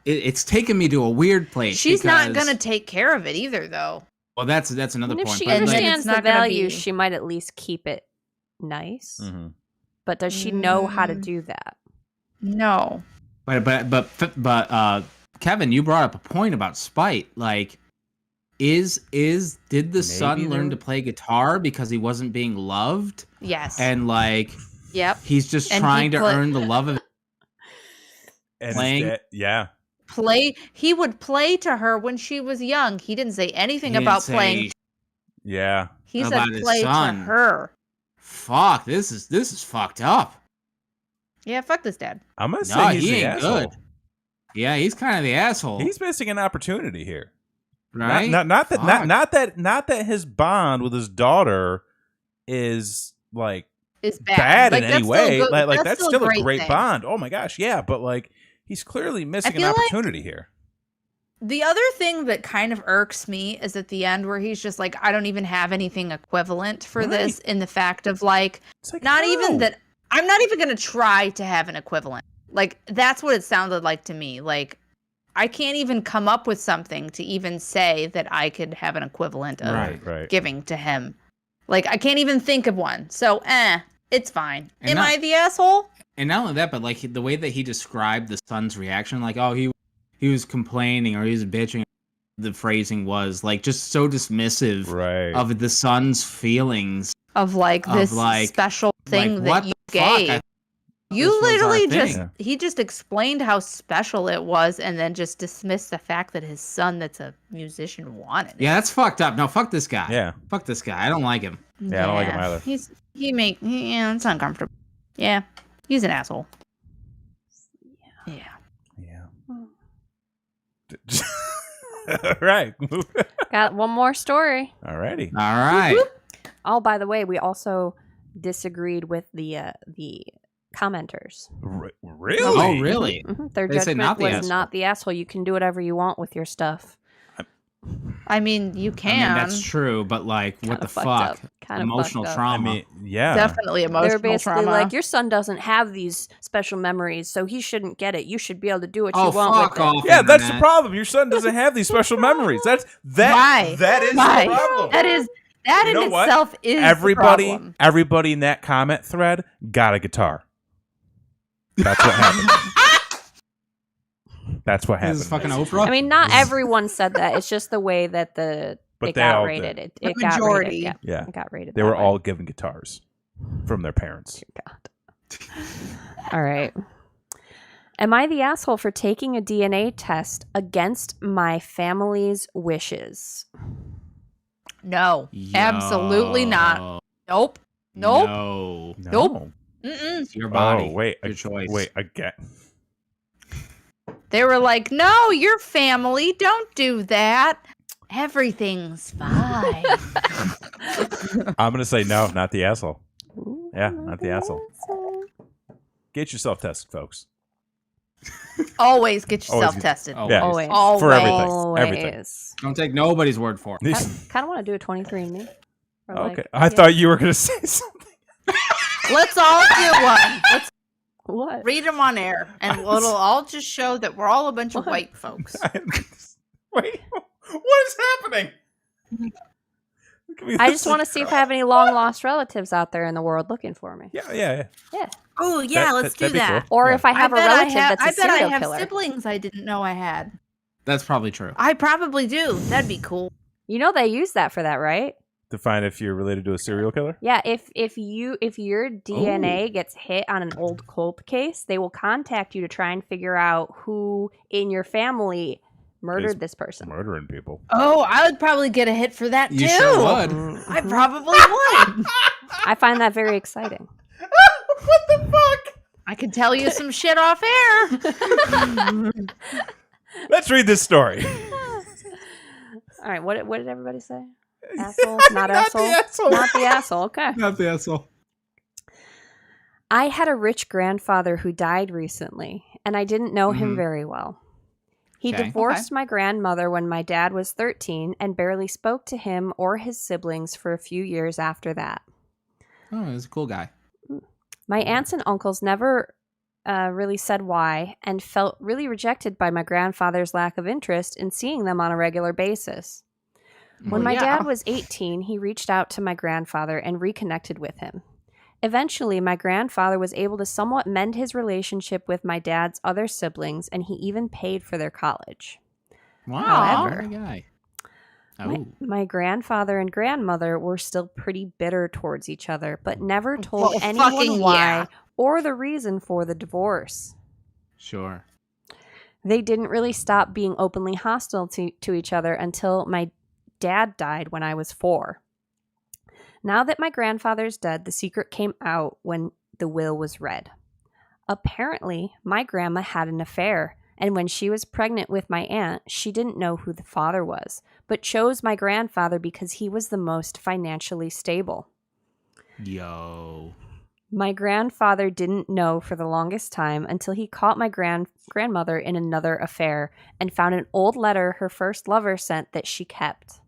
it's taken me to a weird place. She's not gonna take care of it either, though. Well, that's another point. If she understands the value, she might at least keep it nice. Mm-hmm. But does she know how to do that? No. But Kevin, you brought up a point about spite. Like, did the son learn to play guitar because he wasn't being loved? Yes. And like, yep, he's just trying to earn the love of it. Playing, He would play to her when she was young. He didn't say anything about playing. Yeah. He said play to her. Fuck, this is fucked up. Yeah, fuck this dad. I'm gonna say he ain't good. Yeah, he's kind of the asshole. He's missing an opportunity here, right? Not that his bond with his daughter is like bad in any way. Like that's still a great bond. Oh my gosh, yeah, but like he's clearly missing an opportunity here. The other thing that kind of irks me is at the end where he's just like, I don't even have anything equivalent for this, in the fact of like not even that. I'm not even going to try to have an equivalent. Like, that's what it sounded like to me. Like, I can't even come up with something to even say that I could have an equivalent of giving to him. Like, I can't even think of one. So, it's fine. Am I the asshole? And not only that, but like the way that he described the son's reaction, like, oh, he was complaining or he was bitching. The phrasing was like just so dismissive of the son's feelings of like this special thing that you gave. You literally he just explained how special it was and then just dismissed the fact that his son that's a musician wanted it. Yeah, that's fucked up. No, fuck this guy. Yeah. Fuck this guy. I don't like him. Yeah, I don't like him either. It's uncomfortable. Yeah. He's an asshole. Yeah. All right. Got one more story. Alrighty. All right. Oh, by the way, we also disagreed with the commenters. Really? Oh, really? Mm-hmm. Their judgment was not the asshole. You can do whatever you want with your stuff. I mean, you can. I mean, that's true, but like, what the fuck? Emotional trauma. I mean, yeah. Definitely emotional trauma. They're basically like, your son doesn't have these special memories, so he shouldn't get it. You should be able to do what you want with it. Yeah, that's the problem. Your son doesn't have these special memories. That is the problem. That in itself is the problem. Everybody in that comment thread got a guitar. That's what happened. That's what happened. This is fucking Oprah. I mean, not everyone said that. It's just the way that it got rated. It got rated. Yeah. It got rated. They were all given guitars from their parents. God. All right. Am I the asshole for taking a DNA test against my family's wishes? No. Absolutely not. Nope. No. Nope. It's your body. Oh, wait. Your choice. Wait, again. They were like, no, your family, don't do that. Everything's fine. I'm going to say no, not the asshole. Yeah, not the asshole. Get yourself tested, folks. Always get yourself tested. Yeah. Always. For everything. Don't take nobody's word for it. Kind of want to do a 23andMe. Okay. I thought you were going to say something. Let's all do one. What? Read them on air, and it'll all just show that we're all a bunch of white folks. Wait, what is happening? I just want to see if I have any long-lost relatives out there in the world looking for me. Yeah. Oh, yeah, let's do that. Cool. Or if I have a relative that's a serial killer. I bet I have siblings I didn't know I had. That's probably true. I probably do. That'd be cool. You know they use that for that, right? To find if you're related to a serial killer? Yeah, if your DNA gets hit on an old cold case, they will contact you to try and figure out who in your family murdered this person. Murdering people. Oh, I would probably get a hit for that too. You sure would. I probably would. I find that very exciting. What the fuck? I could tell you some shit off air. Let's read this story. All right, what did everybody say? Asshole? Not asshole? The asshole. Not the asshole. Okay. Not the asshole. I had a rich grandfather who died recently, and I didn't know him very well. He divorced my grandmother when my dad was 13 and barely spoke to him or his siblings for a few years after that. Oh, he's a cool guy. My aunts and uncles never really said why and felt really rejected by my grandfather's lack of interest in seeing them on a regular basis. When my dad was 18, he reached out to my grandfather and reconnected with him. Eventually, my grandfather was able to somewhat mend his relationship with my dad's other siblings, and he even paid for their college. Wow. However, my grandfather and grandmother were still pretty bitter towards each other, but never told anyone why or the reason for the divorce. Sure. They didn't really stop being openly hostile to each other until my dad died when I was 4. Now that my grandfather's dead, the secret came out when the will was read. Apparently, my grandma had an affair, and when she was pregnant with my aunt, she didn't know who the father was, but chose my grandfather because he was the most financially stable. Yo. My grandfather didn't know for the longest time until he caught my grandmother in another affair and found an old letter her first lover sent that she kept.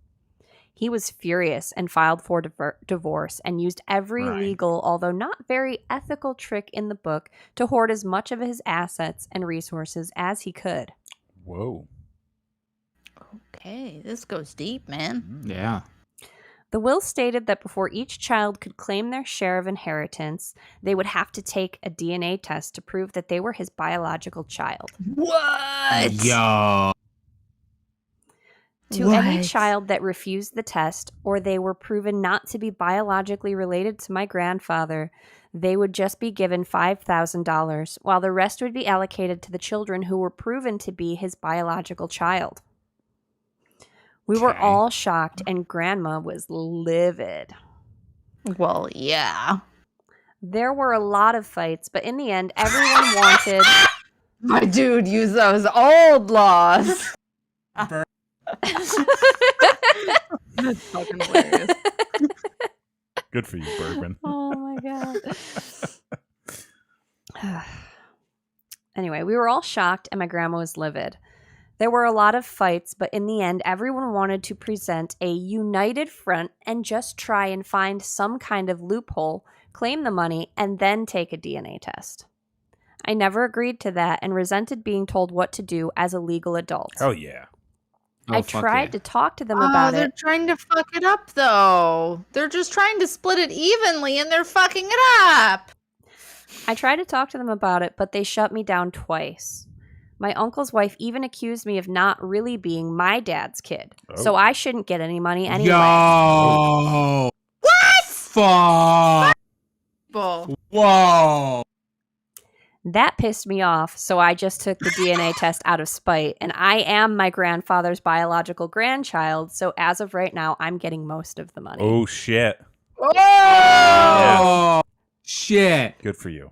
He was furious and filed for divorce and used every legal, although not very ethical trick in the book to hoard as much of his assets and resources as he could. Whoa. Okay, this goes deep, man. Yeah. The will stated that before each child could claim their share of inheritance, they would have to take a DNA test to prove that they were his biological child. What? Yo. To any child that refused the test, or they were proven not to be biologically related to my grandfather, they would just be given $5,000, while the rest would be allocated to the children who were proven to be his biological child. We were all shocked, and Grandma was livid. Well, yeah. There were a lot of fights, but in the end, everyone wanted... My dude used those old laws. That's fucking hilarious. Good for you, Bergman. Oh my god. Anyway, we were all shocked, and my grandma was livid. There were a lot of fights, but in the end, everyone wanted to present a united front and just try and find some kind of loophole, claim the money, and then take a DNA test. I never agreed to that and resented being told what to do as a legal adult. Oh, yeah. I tried to talk to them about they're it. Trying to fuck it up, though. They're just trying to split it evenly, and they're fucking it up. I tried to talk to them about it, but they shut me down twice. My uncle's wife even accused me of not really being my dad's kid, so I shouldn't get any money anyway. Yo! What? Fuck! Whoa! That pissed me off, so I just took the DNA test out of spite, and I am my grandfather's biological grandchild, so as of right now, I'm getting most of the money. Oh, shit. Oh! Yeah. Shit. Good for you.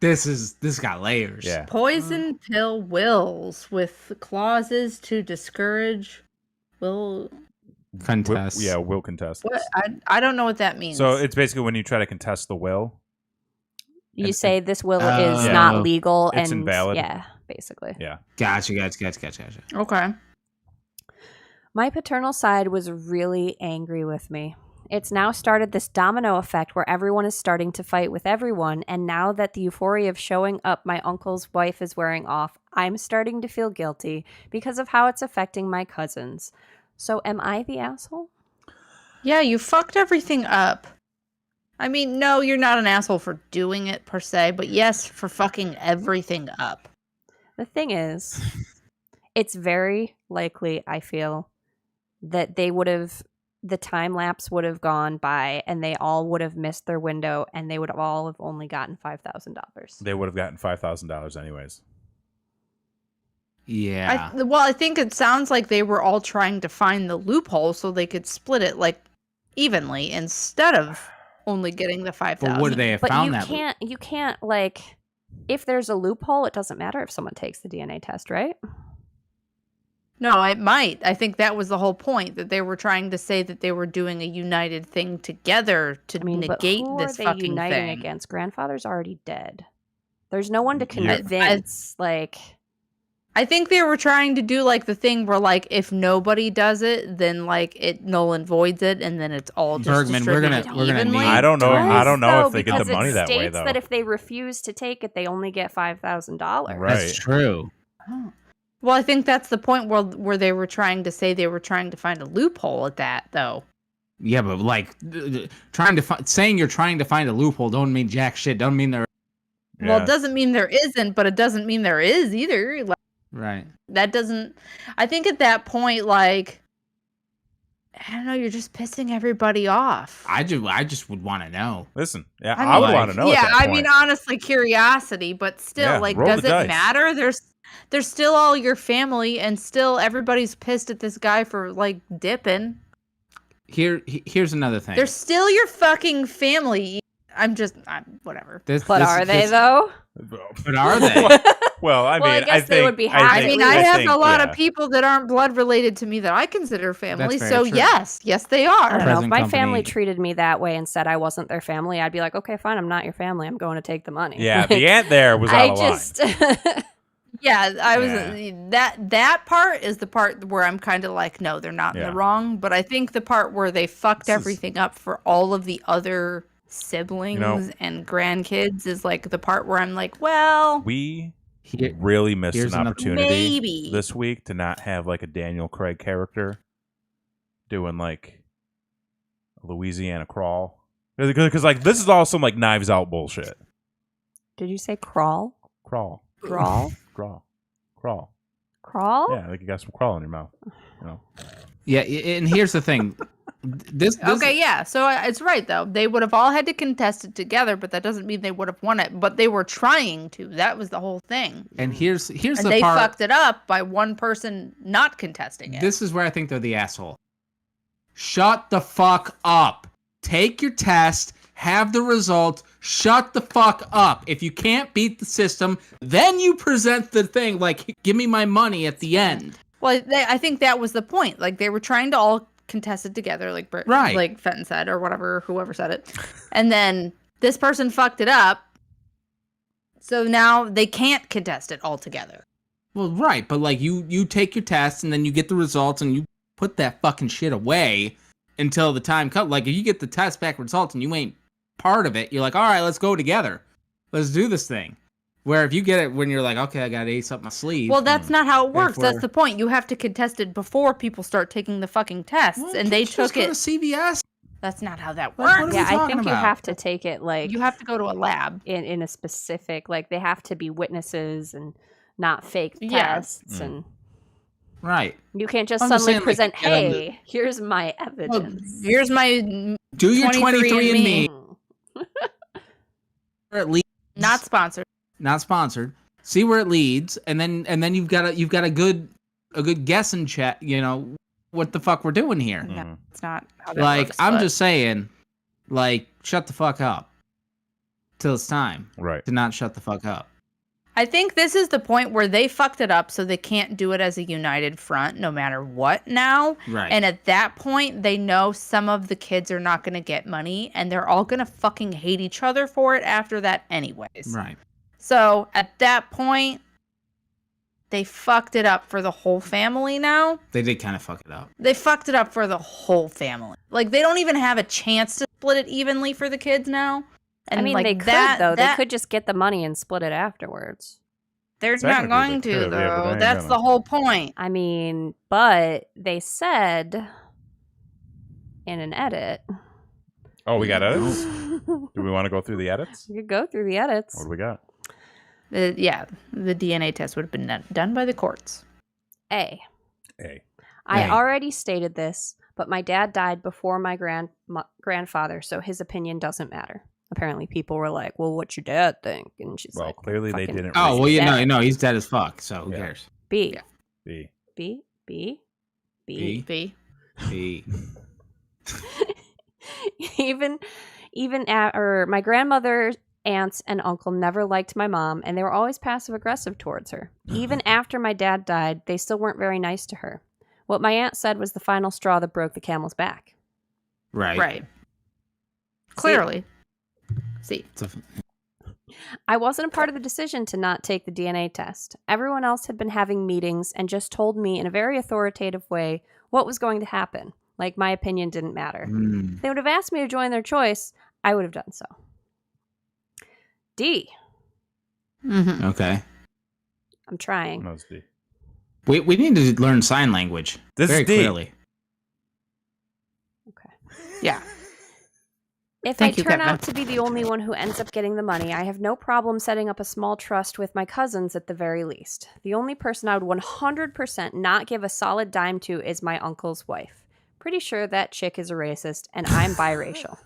This got layers. Yeah. Poison pill wills with clauses to discourage will contest. Will contest. What? I don't know what that means. So it's basically when you try to contest the will. You say this will is not legal it's and invalid. Yeah, basically. Yeah. Gotcha. Okay. My paternal side was really angry with me. It's now started this domino effect where everyone is starting to fight with everyone, and now that the euphoria of showing up my uncle's wife is wearing off, I'm starting to feel guilty because of how it's affecting my cousins. So am I the asshole? Yeah, you fucked everything up. I mean, no, you're not an asshole for doing it per se, but yes, for fucking everything up. The thing is, it's very likely, I feel, that the time lapse would have gone by and they all would have missed their window and they would all have only gotten $5,000. They would have gotten $5,000 anyways. Yeah. I think it sounds like they were all trying to find the loophole so they could split it like evenly instead of only getting the $5,000. But would they have found that? You can't like, if there's a loophole, it doesn't matter if someone takes the DNA test, right? No, it might. I think that was the whole point, that they were trying to say that they were doing a united thing together to negate this fucking thing. Who are they uniting against? Grandfather's already dead. There's no one to convince. I think they were trying to do like the thing where like if nobody does it, then like it null and voids it, and then it's all just Bergman. We're gonna need. I don't know if they get the money that way though. That if they refuse to take it, they only get $5,000. Right. That's true. Oh. Well, I think that's the point where they were trying to say they were trying to find a loophole at that, though. Yeah, but like saying you're trying to find a loophole don't mean jack shit. Don't mean there. Yeah. Well, it doesn't mean there isn't, but it doesn't mean there is either. Like, right. That doesn't. I think at that point, like, I don't know, you're just pissing everybody off. I just would want to know. Listen, yeah, I would want to know. Yeah, at that point. I mean, honestly, curiosity, but still, like, does it matter? There's still all your family, and still everybody's pissed at this guy for like dipping. Here's another thing. They're still your fucking family. I'm whatever. But are they though? But are they? Well, I mean, I guess they would be happy. I have a lot of people that aren't blood related to me that I consider family. So true. yes, they are. I don't know. If my family treated me that way and said I wasn't their family, I'd be like, okay, fine, I'm not your family. I'm going to take the money. Yeah, the aunt there was out of line. Yeah, I was that part is the part where I'm kind of like, no, they're not in the wrong. But I think the part where they fucked everything up for all of the other siblings and grandkids is like the part where I'm like, well, really missed an opportunity maybe this week to not have like a Daniel Craig character doing like a Louisiana crawl. Because like this is all some like Knives Out bullshit. Did you say crawl? Crawl. Crawl? Crawl. Crawl? Yeah, like you got some crawl in your mouth. You know. Yeah, and here's the thing. This okay, yeah. So it's right though. They would have all had to contest it together, but that doesn't mean they would have won it. But they were trying to. That was the whole thing. And here's and the they part. fucked it up by one person not contesting it. This is where I think they're the asshole. Shut the fuck up. Take your test. Have the result. Shut the fuck up. If you can't beat the system, then you present the thing like, give me my money at the end. Well, I think that was the point. Like they were trying to all contest it together, like right. like Fenton said, or whoever said it. And then this person fucked it up. So now they can't contest it all together. Well, right. But like you take your test and then you get the results and you put that fucking shit away until the time comes. Like if you get the test back results and you ain't part of it, you're like, all right, let's go together. Let's do this thing. Where if you get it when you're like, okay, I got ace up my sleeve. Well, that's not how it works. That's the point. You have to contest it before people start taking the fucking tests, well, and they took it. Go to CBS. That's not how that What works. are Yeah, we I talking think you about? have to take it like You have to go to a lab. in a specific, like they have to be witnesses and not fake Yeah. tests, and Right. you can't just I'm just suddenly saying, like, present, hey, here's my evidence. Here's my Do your 23andMe. 23andMe. Or at least not sponsored. not sponsored. See where it leads, and then you've got a good guessing check. You know what the fuck we're doing here. No, it's not how that Like works, I'm but- just saying, like shut the fuck up till it's time Right. to not shut the fuck up. I think this is the point where they fucked it up, so they can't do it as a united front no matter what now. Right. And at that point, they know some of the kids are not going to get money, and they're all going to fucking hate each other for it after that anyways. Right. So at that point, they fucked it up for the whole family now. They did kind of fuck it up. They fucked it up for the whole family. Like, they don't even have a chance to split it evenly for the kids now. And I mean, like they could, that, They could just get the money and split it afterwards. They're not Technically, going they to, could, yeah, but they though. ain't That's gonna. the whole point. I mean, but they said in an edit. Oh, we got edits? Do we want to go through the edits? You could go through the edits. What do we got? The DNA test would have been done by the courts. A. A. I already stated this, but my dad died before my grandfather, so his opinion doesn't matter. Apparently, people were like, "Well, what's your dad think?" And she's Well, like, clearly they fucking- didn't. Oh well, read you it. know, he's dead as fuck. So who Yeah. cares? B. Yeah. B. B. B. B. B. B. even my grandmother, aunts, and uncle never liked my mom, and they were always passive aggressive towards her. Even after my dad died, they still weren't very nice to her. What my aunt said was the final straw that broke the camel's back. Right. Clearly. See. I wasn't a part of the decision to not take the DNA test. Everyone else had been having meetings and just told me in a very authoritative way what was going to happen. Like my opinion didn't matter. If they would have asked me to join their choice, I would have done so. D. Mm-hmm. Okay. I'm trying. No, it's D. We need to learn sign language This very is D. clearly. Okay. Yeah. If Thank I you, turn Kevin. out to be the only one who ends up getting the money, I have no problem setting up a small trust with my cousins at the very least. The only person I would 100% not give a solid dime to is my uncle's wife. Pretty sure that chick is a racist, and I'm biracial.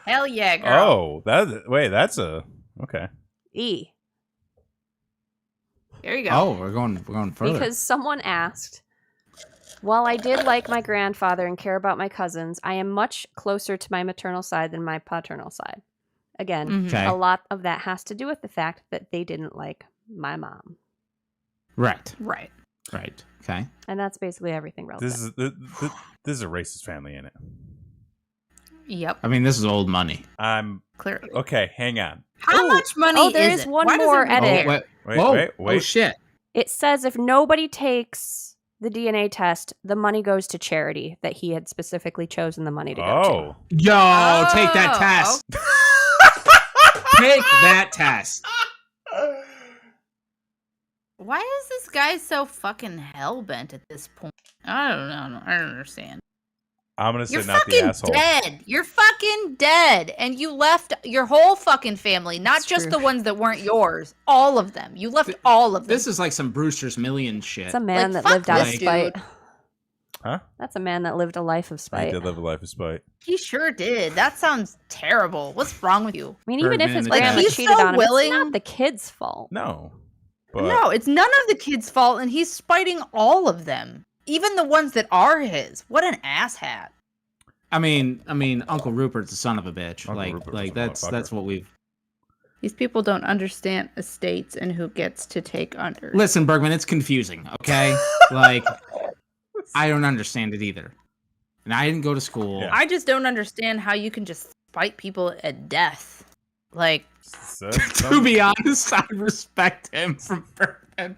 Hell yeah, girl. Oh, that's a okay. E. There you go. Oh, we're going further. Because someone asked, while I did like my grandfather and care about my cousins, I am much closer to my maternal side than my paternal side. Again, Mhm. Okay. a lot of that has to do with the fact that they didn't like my mom. Right. Right. Right. Okay. And that's basically everything relevant. This is a racist family, in it. Yep. I mean, this is old money. I'm Clearly. okay. Hang on. How Ooh. much money Oh, there is is it? one Why does more everybody edit. care? Wait, Whoa. wait. Oh shit. It says if nobody takes the DNA test, the money goes to charity that he had specifically chosen the money to go Oh, Yo, take that Oh, test. Take that test. Why is this guy so fucking hellbent at this point? I don't know. I don't understand. I'm gonna say You're not the asshole. Dead. You're fucking dead, and you left your whole fucking family, not just the ones that weren't yours. All of them. You left all of them. This is like some Brewster's Millions shit. It's a man that lived out of spite. Huh? That's a man that lived a life of spite. He did live a life of spite. He sure did. That sounds terrible. What's wrong with you? I mean, even if his Birdman, grandma he's cheated so on him, it's not the kid's fault. No. But No, it's none of the kids' fault, and he's spiting all of them, even the ones that are his. What an asshat! I mean, Uncle Rupert's a son of a bitch. That's what we've. These people don't understand estates and who gets to take under. Listen, Bergman, it's confusing. Okay, like I don't understand it either, and I didn't go to school. Yeah. I just don't understand how you can just spite people at death. Like, to be honest, I respect him from Bergman.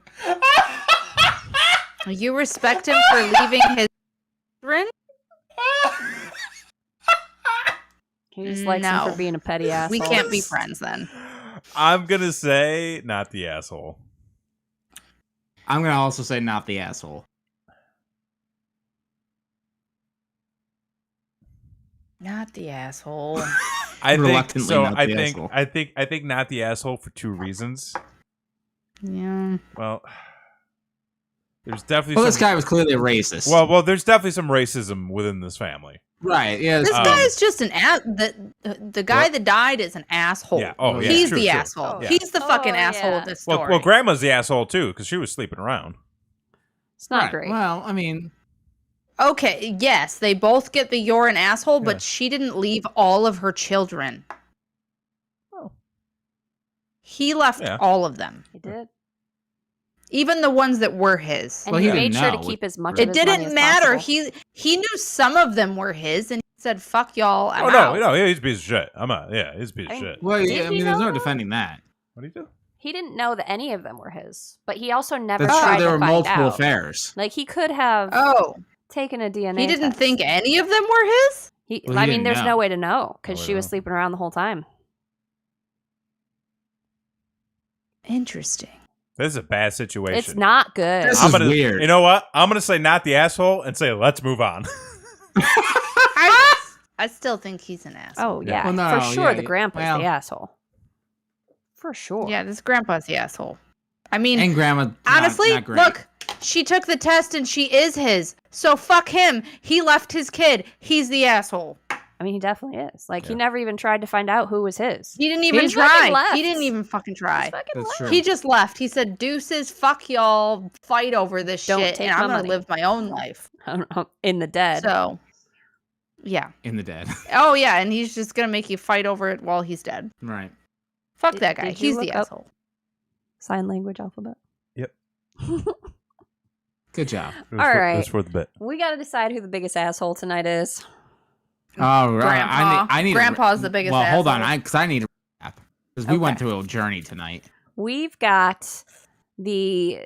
you respect him for leaving his children? He just likes him for being a petty asshole. We can't be friends then. I'm gonna say not the asshole. I'm gonna also say not the asshole. Not the asshole. I think not the asshole for two reasons. Yeah. Well, there's definitely this guy was clearly a racist. Well, there's definitely some racism within this family. Right. Yeah. This guy is just an the guy that died is an asshole. Yeah. Oh, yeah. He's true, the true. asshole. Yeah. He's the fucking asshole of this story. Well, Grandma's the asshole too because she was sleeping around. It's not great. Well, I mean, okay, yes, they both get the you're an asshole, but she didn't leave all of her children. Oh. He left all of them. He did. Even the ones that were his. And he made sure to keep as much of his money as didn't matter. possible. He knew some of them were his, and he said, "Fuck y'all." I'm out. No, he's a piece of shit. I'm out. Yeah, he's a piece of shit. Well, yeah, I mean, there's no defending that. What do you do? He didn't know that any of them were his, but he also never That's tried true. There to were find multiple out. affairs. Like he could have taken a DNA. He didn't test. think any of them were his. I mean, there's no way to know because she was sleeping around the whole time. Interesting. This is a bad situation. It's not good. This is weird. You know what? I'm gonna say not the asshole and say let's move on. I still think he's an asshole. Oh yeah, Well, no, for sure. yeah, the grandpa's the asshole. For sure. Yeah, this grandpa's the asshole. I mean, And Grandma, honestly, not great. look, she took the test and she is his. So fuck him. He left his kid. He's the asshole. I mean, he definitely is. Like he never even tried to find out who was his. He didn't even just fucking try. left. He didn't even fucking try. That's true. He just left. He said, "Deuces, fuck y'all, fight over this Don't shit, take and my I'm gonna money." live my own life." In the dead. So, yeah. In the dead. Oh yeah, and he's just gonna make you fight over it while he's dead. Right. Fuck that guy. Did you He's the look up asshole. sign language alphabet. Yep. Good job. All right. It was for the bit. We got to decide who the biggest asshole tonight is. All right. Grandpa. I need Grandpa's the biggest Well, hold on. asshole. Because I need a recap. Because we went through a journey tonight. We've got the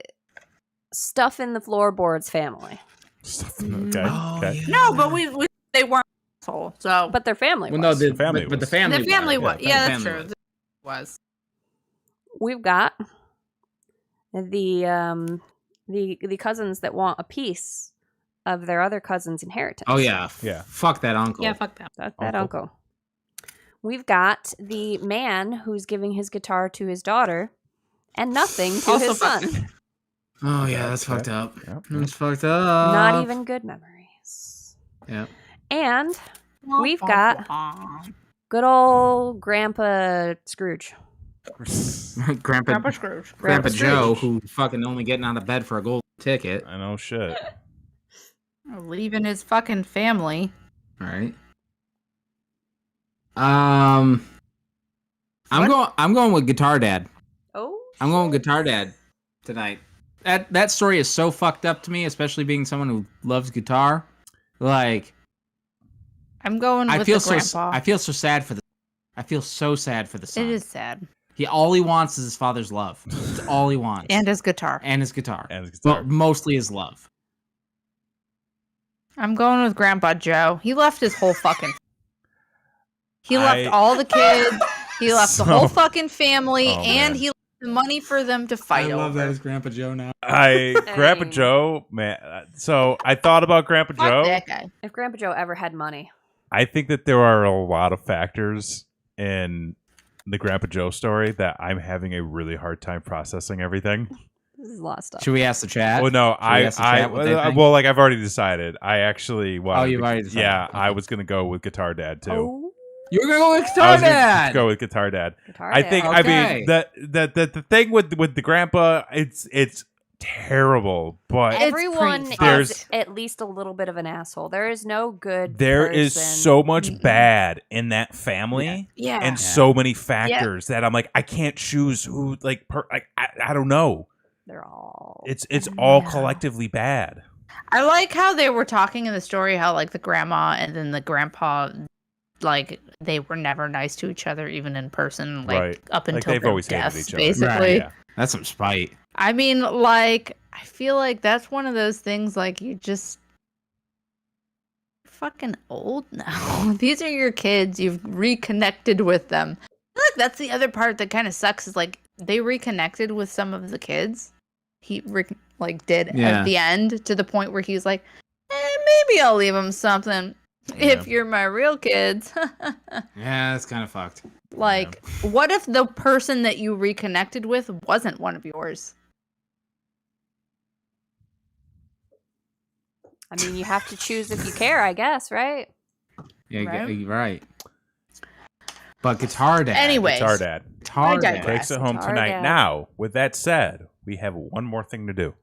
stuff in the floorboards family. Okay. Okay. Yeah. No, but they weren't asshole. So, But their family Well, was. no, The family but the was. family. the family was. was. Yeah, that's family true. Was. We've got the cousins that want a piece of their other cousin's inheritance. Oh yeah. Yeah. Fuck that uncle. Yeah, fuck that. Fuck that uncle. We've got the man who's giving his guitar to his daughter and nothing to Also his fuck son. Oh yeah, that's fucked up. Yep. That's fucked up. Not even good memories. Yeah. And we've got good old Grandpa Scrooge. Grandpa Scrooge. Grandpa Scrooge. Joe, who fucking only getting out of bed for a gold ticket. I know shit. Leaving his fucking family. All right. I'm going with Guitar Dad. Oh, I'm going with Guitar Dad tonight. That story is so fucked up to me, especially being someone who loves guitar. Like, I'm going with I feel the grandpa. I feel so sad for the. I feel so sad for the son. It is sad. All he wants is his father's love. That's all he wants. And his guitar. And his guitar. And his guitar. Well, mostly his love. I'm going with Grandpa Joe. He left his whole fucking. He left all the kids. He left the whole fucking family, Oh, and man. he left the money for them to fight over. I love that as Grandpa Joe now. Grandpa Joe, man. So I thought about Grandpa Joe. That guy. If Grandpa Joe ever had money. I think that there are a lot of factors in the Grandpa Joe story that I'm having a really hard time processing everything. This is a lot of stuff. Should we ask the chat? Well, no, I've already decided. I actually wanted. You've already decided. Yeah, okay. I was gonna go with Guitar Dad too. Oh. You're gonna go with Guitar Dad. Go with Guitar Dad. I think. Okay. I mean, the thing with the grandpa, it's terrible, but everyone there's is at least a little bit of an asshole. There is no good. There person. is so much bad in that family, and so many factors that I'm like, I can't choose who. Like, I don't know. They're all. It's all collectively bad. I like how they were talking in the story how like the grandma and then the grandpa, like they were never nice to each other even in person, like up until they've their always hated deaths, each other. basically. Right, yeah. That's some spite. I mean, like I feel like that's one of those things like you just fucking old now. These are your kids. You've reconnected with them. I feel like that's the other part that kind of sucks is like they reconnected with some of the kids. He did at the end to the point where he's like, maybe I'll leave him something if you're my real kids. Yeah, that's kind of fucked. Like, what if the person that you reconnected with wasn't one of yours? I mean, you have to choose if you care, I guess, right? Yeah, right. But Guitar Dad. Anyways. Guitar Dad. Guitar Dad takes it home Guitar tonight. Dad. Now, with that said, we have one more thing to do.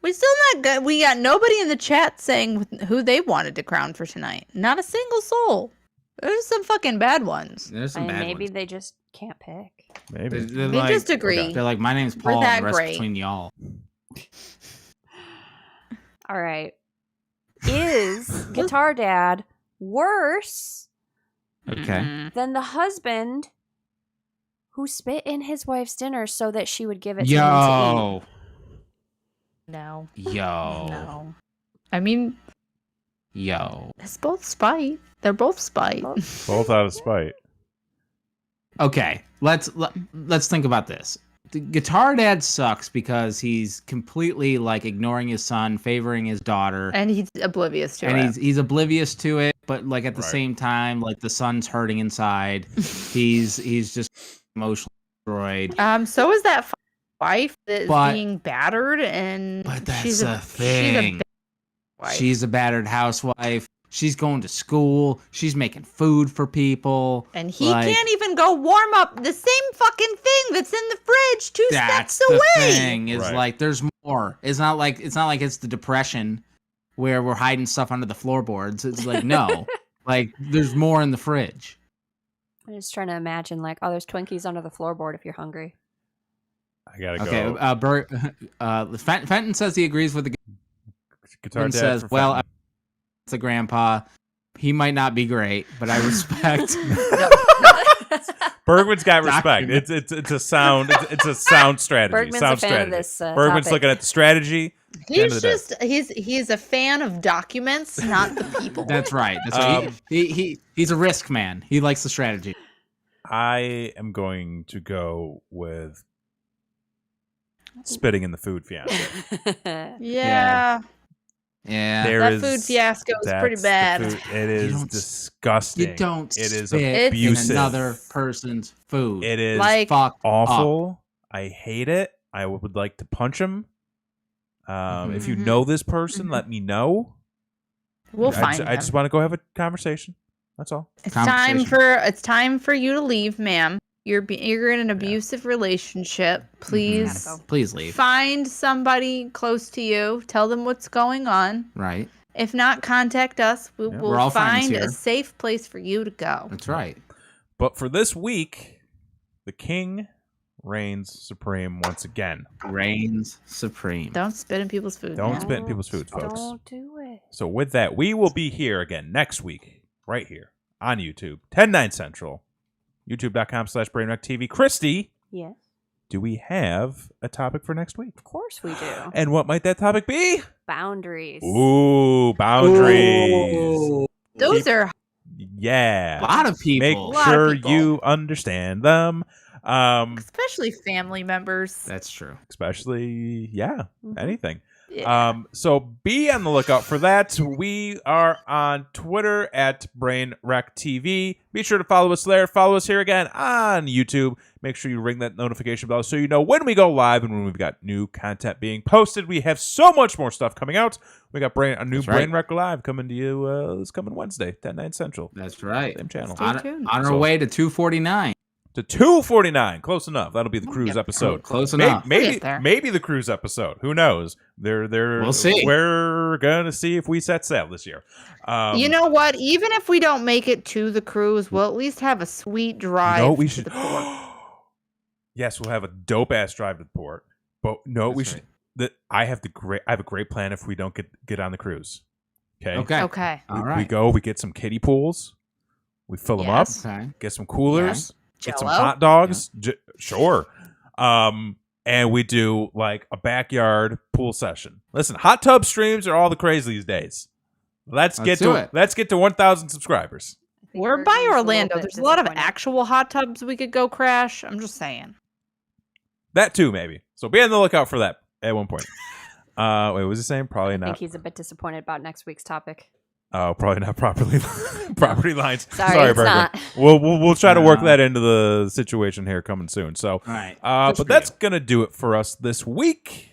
We still not good. We got nobody in the chat saying who they wanted to crown for tonight. Not a single soul. There's some fucking bad ones. There's some bad maybe ones. they just can't pick. Maybe. They're We just agree. They're like, my name's We're Paul, that and the rest great. between y'all. All right. Is Guitar Dad worse Okay. than the husband who spit in his wife's dinner so that she would give it to him to Yo. No. Yo. No. I mean, Yo. it's both spite. They're both spite. Both out of spite. Okay. Let's think about this. The Guitar Dad sucks because he's completely like ignoring his son, favoring his daughter, And he's oblivious to it. and he's oblivious to it. But like at the Right. same time, like the son's hurting inside. he's just emotionally destroyed. So is that wife that is But- being battered, and But that's she's the thing. wife. She's a battered housewife. She's going to school. She's making food for people. And he like, can't even go warm up the same fucking thing that's in the fridge two That's steps the away. thing. Is Right. like there's more. It's not like it's the depression where we're hiding stuff under the floorboards. It's like no, like there's more in the fridge. I'm just trying to imagine, like, oh, there's Twinkies under the floorboard if you're hungry. I gotta Okay. go. Fenton says he agrees with the Guitar and Dad says, for "Well, Fenton. it's a grandpa. He might not be great, but I respect." Bergman's got respect. It's a sound. It's a sound strategy. Bergman's sound a fan strategy. of this Bergman's topic. looking at the strategy. He's just he's a fan of documents, not the people. That's right. That's right. He's a risk man. He likes the strategy. I am going to go with spitting in the food fiasco. Yeah. Yeah. That food fiasco is pretty bad. It is disgusting. You don't It is spit in abusive. another person's food. It is Like- fuck awful. I hate it. I would like to punch him. If you Mhm. know this person, let me know. We'll I find just, I him. just want to go have a conversation. That's all. It's Conversation. time for you to leave, ma'am. You're in an abusive relationship. Please Please leave. find somebody close to you. Tell them what's going on. Right. If not, contact us. We're We'll all friends find here. a safe place for you to go. That's right. But for this week, the king reigns supreme once again. Reigns supreme. Don't spit in people's food. Don't man. spit in people's food, folks. Don't do it. So with that, we will be here again next week, right here on YouTube, 10/9 Central, youtube.com/BrainRockTV. Christy, Yes, do we have a topic for next week? of course we do. And what might that topic be? Boundaries. Ooh, boundaries. Ooh. Those are Yeah. A lot of people. Make Lot of sure people. you understand them. Especially family members. That's true. Especially, anything. Yeah. So be on the lookout for that. We are on Twitter at BrainWreckTV. Be sure to follow us there. Follow us here again on YouTube. Make sure you ring that notification bell so you know when we go live and when we've got new content being posted. We have so much more stuff coming out. We got a new BrainWreck Live coming to you this coming Wednesday, 10/9 Central. That's right. Same channel. On our way to 249. To 249, close enough. That'll be the cruise episode. Close enough. Maybe the cruise episode. Who knows? We'll see. We're gonna see if we set sail this year. You know what? Even if we don't make it to the cruise, we'll at least have a sweet drive. No, we should. To the port. Yes, we'll have a dope ass drive to the port. But no, we should. I have a great plan if we don't get on the cruise. Okay. All right. We get some kiddie pools. We fill them up. Get some coolers. Yeah. Get some hot dogs. Sure. And we do like a backyard pool session. Listen, hot tub streams are all the craze these days. Let's get to 1,000 subscribers. We're by Orlando. There's a lot of actual hot tubs we could go crash. I'm just saying. That too, maybe. So be on the lookout for that at one point. Wait, what was he saying? Probably not. I think he's a bit disappointed about next week's topic. Oh, probably not property lines. Sorry, Burger. not. We'll try to work that into the situation here coming soon. So, all right. But that's gonna do it for us this week.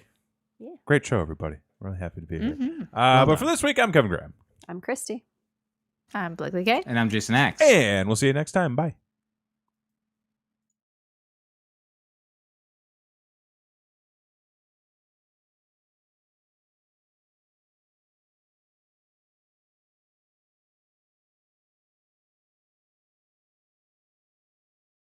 Yeah. Great show, everybody. Really happy to be here. But for this week, I'm Kevin Graham. I'm Christy. I'm Blakely Gay. And I'm Jason Axe. And we'll see you next time. Bye.